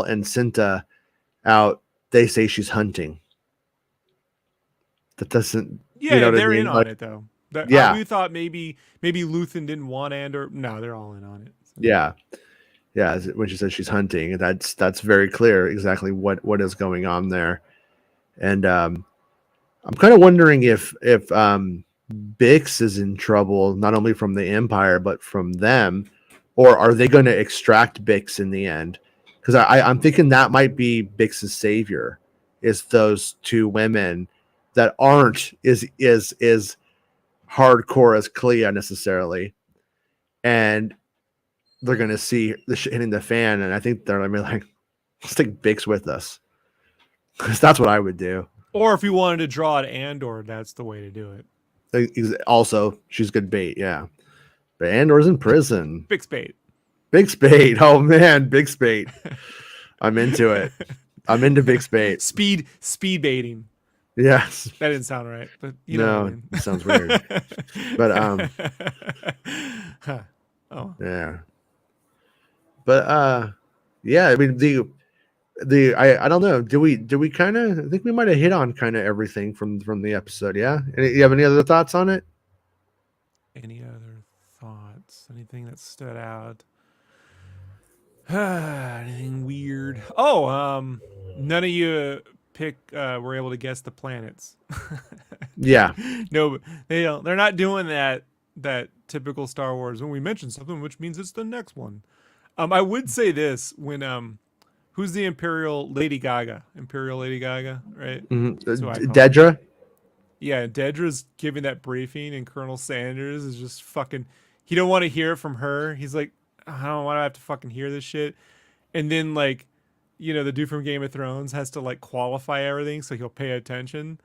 and Cinta out, they say she's hunting. That doesn't, yeah, what they're I mean? in on it though. We thought maybe Luthen didn't want Andor. No, they're all in on it. So. Yeah. When she says she's hunting, that's very clear exactly what is going on there. And I'm kind of wondering if Bix is in trouble, not only from the Empire, but from them, or are they going to extract Bix in the end? Because I'm thinking that might be Bix's savior, is those two women that aren't is hardcore as Clea necessarily, and they're going to see the shit hitting the fan, and I think they're going to be like, let's take Bix with us, because that's what I would do. Or if you wanted to draw at Andor, that's the way to do it. Also, she's good bait, yeah. But Andor's in prison. Big spade. Big spade. Oh man, big spade. I'm into it. I'm into big spade. Speed baiting. Yes. That didn't sound right, but know what I mean. It sounds weird. But yeah. But yeah, I mean I don't know. Do we kind of, I think we might have hit on kind of everything from the episode, yeah? You have any other thoughts on it? Any other thoughts? Anything that stood out? Anything weird? Oh, none of you were able to guess the planets. Yeah. No, they don't. They're not doing that typical Star Wars when we mention something, which means it's the next one. I would say this when who's the Imperial Lady Gaga, right? Mm-hmm. Dedra. Yeah, Dedra's giving that briefing, and Colonel Sanders is just fucking. He don't want to hear it from her. He's like, I don't want to have to fucking hear this shit. And then like, the dude from Game of Thrones has to like qualify everything so he'll pay attention.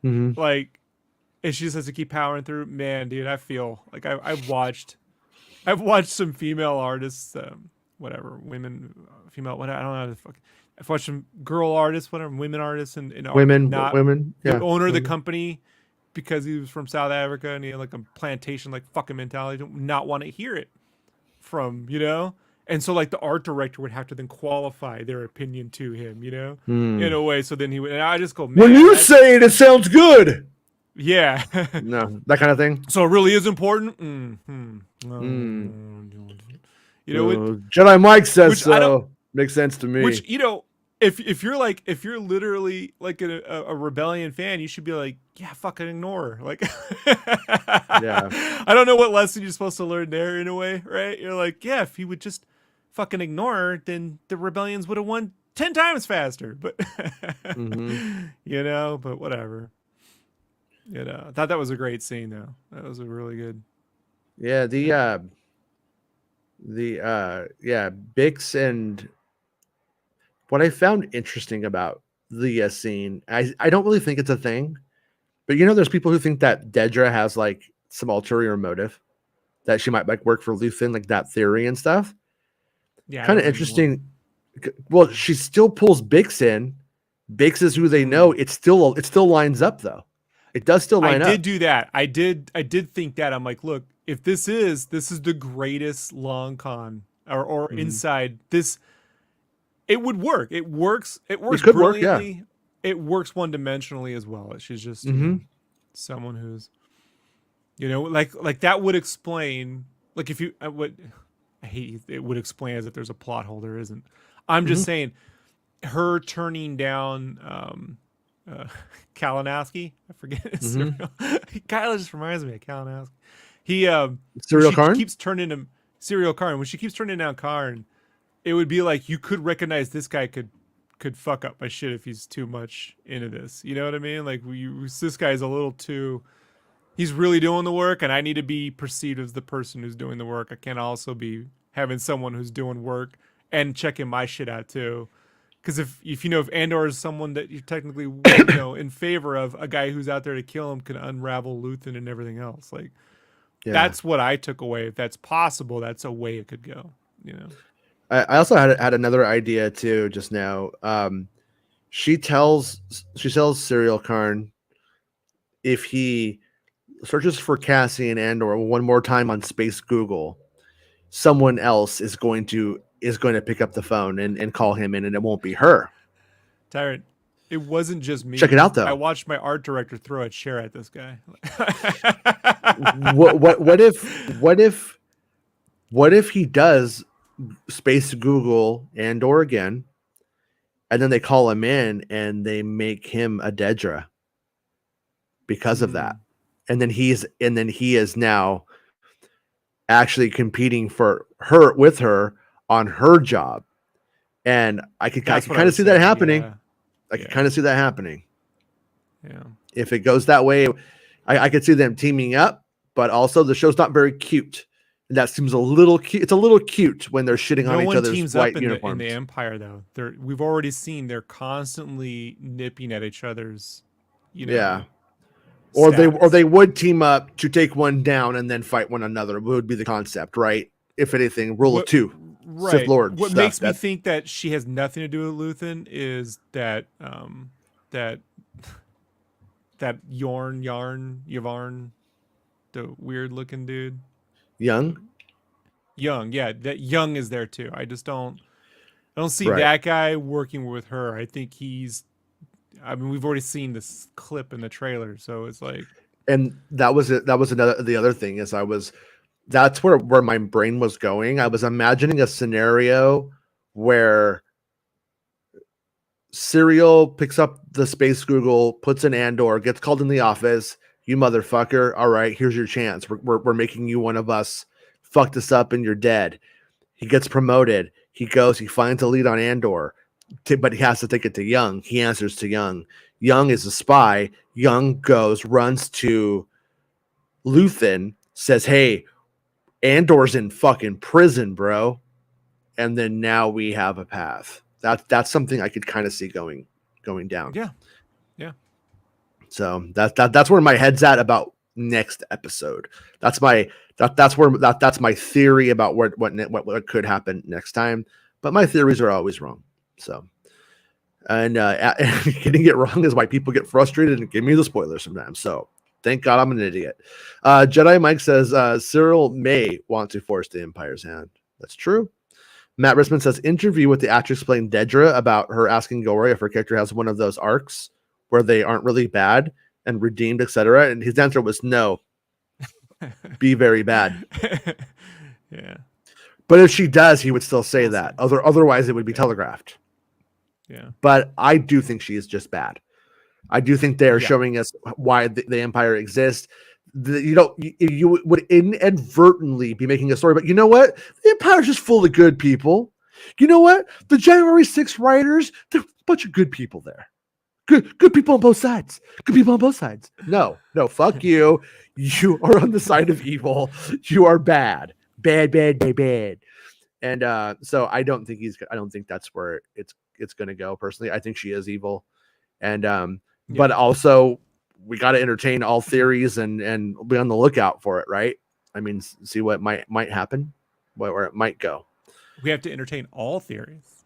Mm-hmm. Like, and she just has to keep powering through. Man, dude, I feel like I've watched some female artists, women, female, what, I don't know how to fuck. I've watched some girl artists, whatever, women artists, and women, the owner of the company, because he was from South Africa and he had like a plantation like fucking mentality, not want to hear it from, and so like the art director would have to then qualify their opinion to him, in a way. So then he would, and I just go, man, when you say it sounds good. Yeah. No, that kind of thing. So it really is important. Jedi Mike says so. Makes sense to me. Which, if you're literally like a rebellion fan, you should be like, yeah, fucking ignore her. Like, yeah. I don't know what lesson you're supposed to learn there in a way, right? You're like, yeah, if he would just fucking ignore her, then the rebellions would have won 10 times faster. But but whatever. I thought that was a great scene though. That was a really good. Yeah, Bix, and what I found interesting about the scene, I don't really think it's a thing, but there's people who think that Dedra has like some ulterior motive, that she might like work for Luthen, like that theory and stuff. Yeah, kind of interesting. Well, she still pulls Bix in. Bix is who they know. It still lines up though. It does still line up. I did do that. I did think that. I'm like, look, if this is the greatest long con or inside this, it would work. It works. It works brilliantly. Work, yeah. It works one dimensionally as well. She's just someone who's, You know, like that would explain. Like if you what I hate it would explain as if there's a plot hole. There isn't. I'm just saying, her turning down Kalinowski. I forget his serial. Kyla just reminds me of Kalinowski. He Serial she Karn? keeps turning him Serial Karn. When she keeps turning down Karn, it would be like you could recognize this guy could fuck up my shit if he's too much into this. You know what I mean? Like this guy's a little too. He's really doing the work, and I need to be perceived as the person who's doing the work. I can't also be having someone who's doing work and checking my shit out too. Because if Andor is someone that you're technically in favor of, a guy who's out there to kill him can unravel Luthen and everything else. Like that's what I took away. If that's possible, that's a way it could go. You know. I also had another idea too just now. She tells Serial Karn if he searches for Cassian Andor one more time on Space Google, someone else is going to pick up the phone and call him in, and it won't be her. Tyrant, it wasn't just me. Check it out though. I watched my art director throw a chair at this guy. What if he does Space Google Andor again, and then they call him in and they make him a Dedra because of that, and then he is now actually competing with her on her job, and I could kind of see that happening. Yeah. I could kind of see that happening. Yeah, if it goes that way, I could see them teaming up, but also the show's not very cute. And that seems a little cute. It's a little cute when they're shitting on each other's white uniforms. In the Empire, though. We've already seen they're constantly nipping at each other's, Or they would team up to take one down and then fight one another. It would be the concept, right? If anything, rule of two. Right. Sith Lord. What makes me think that she has nothing to do with Luthen is that Yvarn, the weird looking dude. Young, yeah, that Young is there too. I don't see that guy working with her. I think we've already seen this clip in the trailer, so it's like, and that was it. That was the other thing is that's where my brain was going. I was imagining a scenario where Serial picks up the Space Google, puts in Andor, gets called in the office. You motherfucker! All right, here's your chance. We're making you one of us. Fuck this up, and you're dead. He gets promoted. He goes. He finds a lead on Andor, but he has to take it to Young. He answers to Young. Young is a spy. Young runs to Luthen, says, "Hey, Andor's in fucking prison, bro." And then now we have a path. That's something I could kind of see going down. Yeah. So that's where my head's at about next episode. That's my theory about what could happen next time. But my theories are always wrong. So, and getting it wrong is why people get frustrated and give me the spoilers sometimes. So thank God I'm an idiot. Jedi Mike says Cyril may want to force the Empire's hand. That's true. Matt Risman says interview with the actress playing Dedra about her asking Gilroy if her character has one of those arcs where they aren't really bad and redeemed, etc. And his answer was no. Be very bad. Yeah. But if she does, he would still say that. Otherwise, it would be telegraphed. Yeah. But I do think she is just bad. I do think they are showing us why the Empire exists. You would inadvertently be making a story, but you know what? The Empire's just full of good people. You know what? The January 6th writers, they're a bunch of good people there. Good people on both sides. Good people on both sides. No, fuck you. You are on the side of evil. You are bad. Bad. And so I don't think that's where it's gonna go personally. I think she is evil. And but also we got to entertain all theories and be on the lookout for it, right? I mean, see what might happen, where it might go. We have to entertain all theories.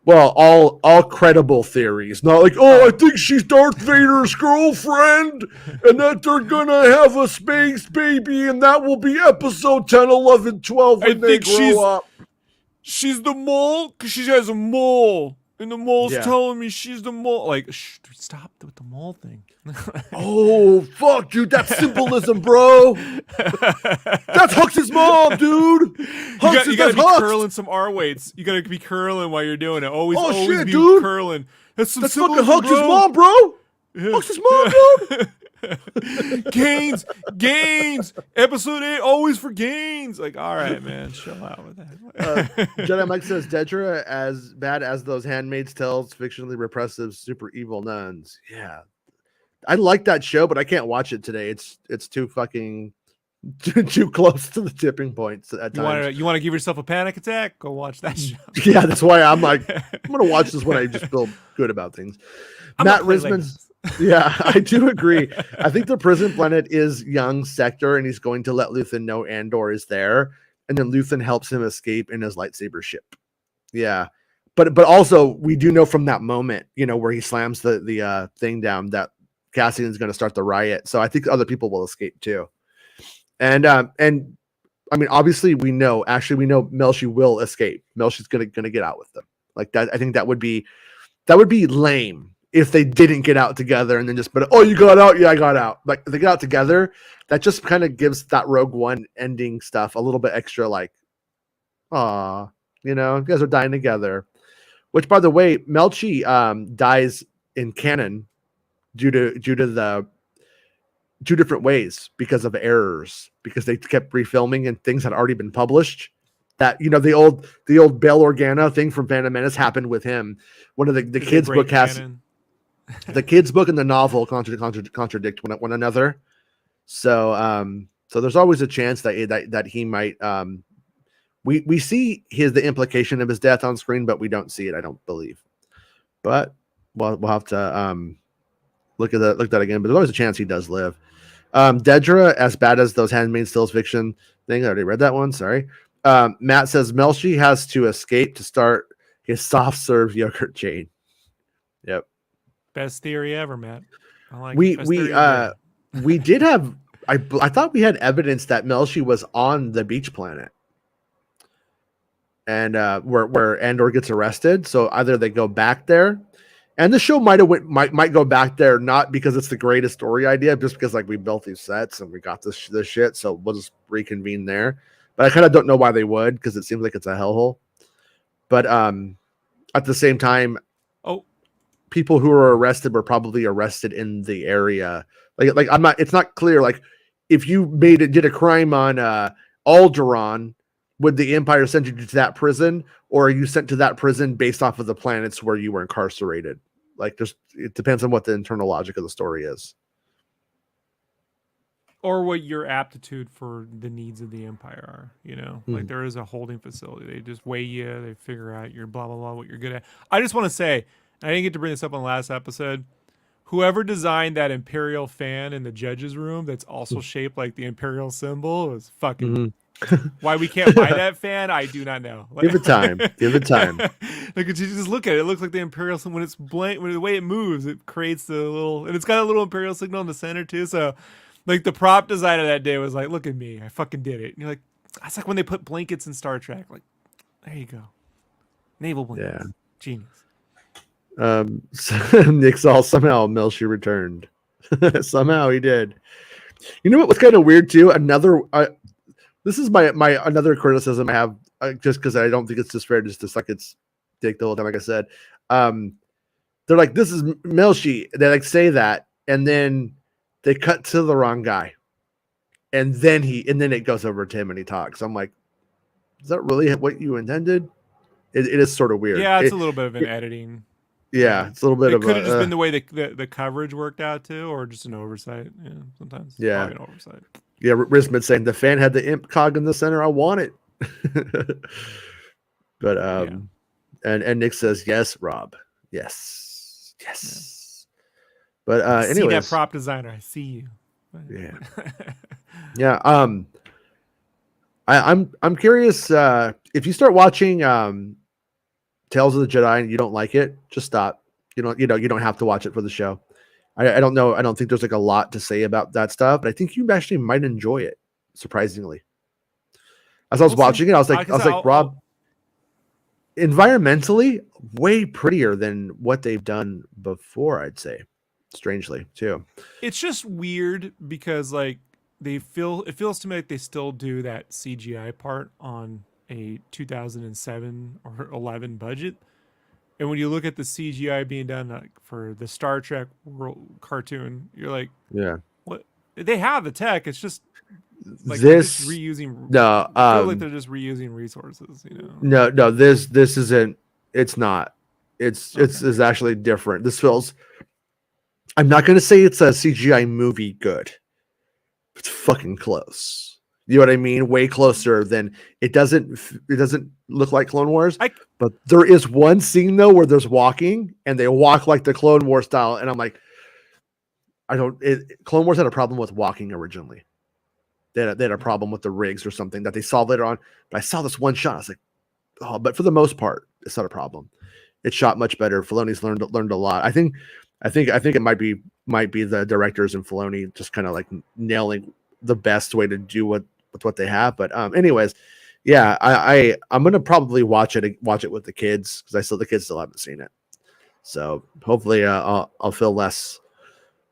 Well, all credible theories, not like, I think she's Darth Vader's girlfriend, and that they're gonna have a space baby, and that will be episode 10, 11, 12 when they grow up. She's the mole because she has a mole, and the mole's telling me she's the mole. Like, stop with the mole thing. Oh fuck, dude, that's symbolism, bro. That's Hux's mom, dude. You gotta be Hux. curling some R weights. You gotta be curling while you're doing it. Always shit, be dude. curling. That's fucking symbolism, Hux's bro. mom, bro. Hux's mom, dude. Gains. Episode 8, always for gains. Like, all right, man, chill out with that. Jedi Mike says Dedra as bad as those Handmaid's Tales, fictionally repressive, super evil nuns. Yeah, I like that show, but I can't watch it today. It's too fucking too close to the tipping points at times. You want to give yourself a panic attack? Go watch that show. Yeah, that's why I'm like, I'm gonna watch this when I just feel good about things. Matt Risman's. Yeah, I do agree. I think the prison planet is young Sector, and he's going to let Luthen know Andor is there, and then Luthen helps him escape in his lightsaber ship. Yeah, but also we do know from that moment, where he slams the thing down, that Cassian's going to start the riot. So I think other people will escape too. And I mean, obviously we know Melshi will escape. Melshi's going to get out with them. Like that. I think that would be lame if they didn't get out together and then just, but you got out. Yeah, I got out. Like if they get out together, that just kind of gives that Rogue One ending stuff a little bit extra, like, you guys are dying together, which by the way, Melchi dies in canon due to the two different ways because of errors, because they kept refilming and things had already been published. That the old Bail Organa thing from Phantom Menace happened with him. One of the kids' book has the kids' book and the novel contradict one another. So there's always a chance that he might. We see the implication of his death on screen, but we don't see it. I don't believe. But we'll have to look at that again. But there's always a chance he does live. Dedra, as bad as those Handmaid's Tales fiction thing. I already read that one. Sorry. Matt says Melshi has to escape to start his soft serve yogurt chain. Yep. Best theory ever, Matt. I like we did have. I thought we had evidence that Melshi was on the beach planet, and where Andor gets arrested. So either they go back there, and the show might go back there, not because it's the greatest story idea, just because like we built these sets and we got this shit. So we'll just reconvene there. But I kind of don't know why they would, because it seems like it's a hellhole. But at the same time, people who were arrested were probably arrested in the area. Like I'm not. It's not clear. Like if you did a crime on Alderaan, would the Empire send you to that prison, or are you sent to that prison based off of the planets where you were incarcerated? Like it depends on what the internal logic of the story is. Or what your aptitude for the needs of the Empire are, Like there is a holding facility. They just weigh you. They figure out your blah, blah, blah, what you're good at. I just want to say, I didn't get to bring this up on the last episode. Whoever designed that Imperial fan in the judge's room that's also shaped like the Imperial symbol is fucking... Why we can't buy that fan, I do not know. Give it time. Give it time. Like you just look at it. It looks like the Imperial symbol. When it's blank, when the way it moves, it creates the little... And it's got a little Imperial signal in the center too, so... Like the prop designer that day was like, "Look at me, I fucking did it." And you're like, that's like when they put blankets in Star Trek. Like, there you go, naval blankets. Yeah, genius. Nick's all somehow Melshi returned. Somehow he did. You know what was kind of weird too? This is my another criticism I have, just because I don't think it's just fair just to suck its dick the whole time. Like I said, they're like, "This is Melshi." They like say that, and then they cut to the wrong guy, and then it goes over to him and he talks. I'm like, is that really what you intended? It is sort of weird. Yeah, it's a little bit of an editing. Yeah, it's a little bit of. It could have just been the way the coverage worked out too, or just an oversight. Yeah, sometimes. Yeah, an oversight. Yeah, Risman saying the fan had the imp cog in the center. I want it. But and Nick says yes, Rob. Yes. Yeah. But anyways, see that prop designer. I see you. Yeah. Yeah. I'm curious if you start watching Tales of the Jedi and you don't like it, just stop. You don't have to watch it for the show. I don't know. I don't think there's like a lot to say about that stuff, but I think you actually might enjoy it, surprisingly. As I was watching it, I was like, Rob, environmentally way prettier than what they've done before, I'd say. strangely too. It's just weird because like it feels to me like they still do that CGI part on a 2007 or 11 budget. And when you look at the CGI being done like, for the Star Trek world cartoon, you're like, Yeah. what? They have the tech. It's just like This they're just reusing. no, I feel like they're just reusing resources. No. This isn't. It's not. It's actually different. This feels. I'm not going to say it's a CGI movie good. It's fucking close. You know what I mean? Way closer than it doesn't look like Clone Wars. But there is one scene though where there's walking and they walk like the Clone Wars style, and I'm like, Clone Wars had a problem with walking originally. They had a problem with the rigs or something that they solved later on. But I saw this one shot. I was like, oh, but for the most part, it's not a problem. It's shot much better. Filoni's learned a lot. I think it might be the directors and Filoni just kind of like nailing the best way to do with what they have. But anyways, yeah, I'm gonna probably watch it with the kids because the kids still haven't seen it. So hopefully I'll feel less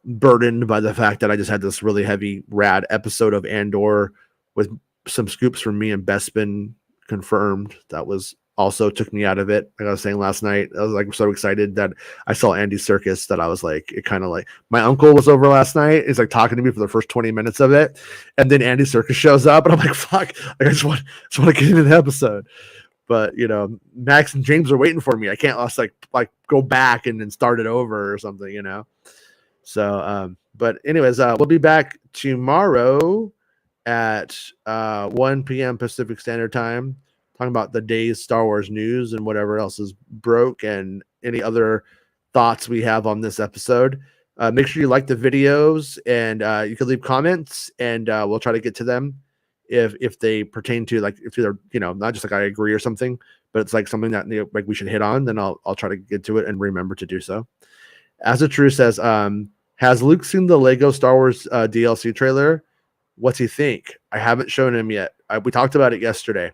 burdened by the fact that I just had this really heavy rad episode of Andor with some scoops from me and Bespin confirmed. That was also took me out of it. Like I was saying last night, I was like so excited that I saw Andy Serkis that I was like, it kind of like my uncle was over last night. He's like talking to me for the first 20 minutes of it. And then Andy Serkis shows up and I'm like, fuck, like, I just want to get into the episode. But Max and James are waiting for me. I can't just like go back and then start it over or something, So, but anyways, we'll be back tomorrow at 1 p.m. Pacific Standard Time, talking about the day's Star Wars news and whatever else is broke and any other thoughts we have on this episode. Make sure you like the videos and you can leave comments and we'll try to get to them if they pertain to like if they're not just like I agree or something, but it's like something that like we should hit on. Then I'll try to get to it and remember to do so. As a True says, has Luke seen the Lego Star Wars DLC trailer? What's he think? I haven't shown him yet. We talked about it yesterday,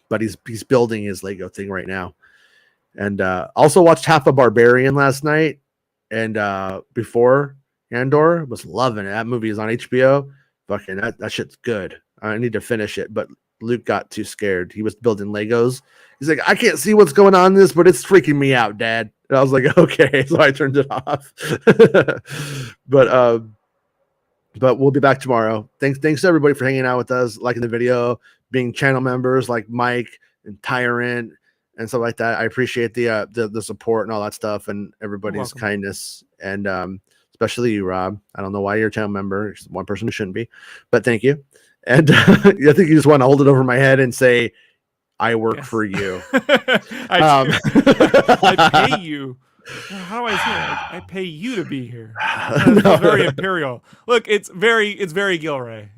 but he's building his Lego thing right now. And also watched half of Barbarian last night, and before Andor was loving it. That movie is on HBO. Fucking that shit's good. I need to finish it, but Luke got too scared. He was building Legos. He's like, I can't see what's going on in this, but it's freaking me out, Dad. And I was like, okay, so I turned it off. But we'll be back tomorrow. Thanks to everybody for hanging out with us, liking the video, being channel members like Mike and Tyrant and stuff like that. I appreciate the support and all that stuff and everybody's kindness, and especially you, Rob. I don't know why you're a channel member. You're one person who shouldn't be, but thank you. And I think you just want to hold it over my head and say, I work for you. I pay you. How do I say it? I pay you to be here. No. Very imperial. Look, it's very Gilray,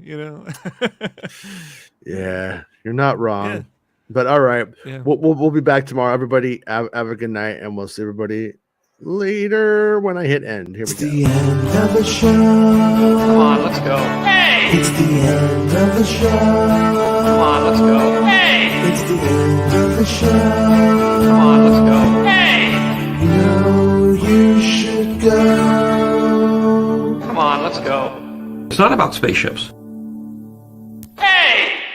Yeah, you're not wrong. Yeah. But all right, we'll be back tomorrow. Everybody have a good night, and we'll see everybody later when I hit end. Here we go. The end of the show. Come on, let's go. Hey! It's the end of the show. Come on, let's go. Hey! It's the end of the show. Come on, let's go. Hey! You know you should go. Come on, let's go. It's not about spaceships.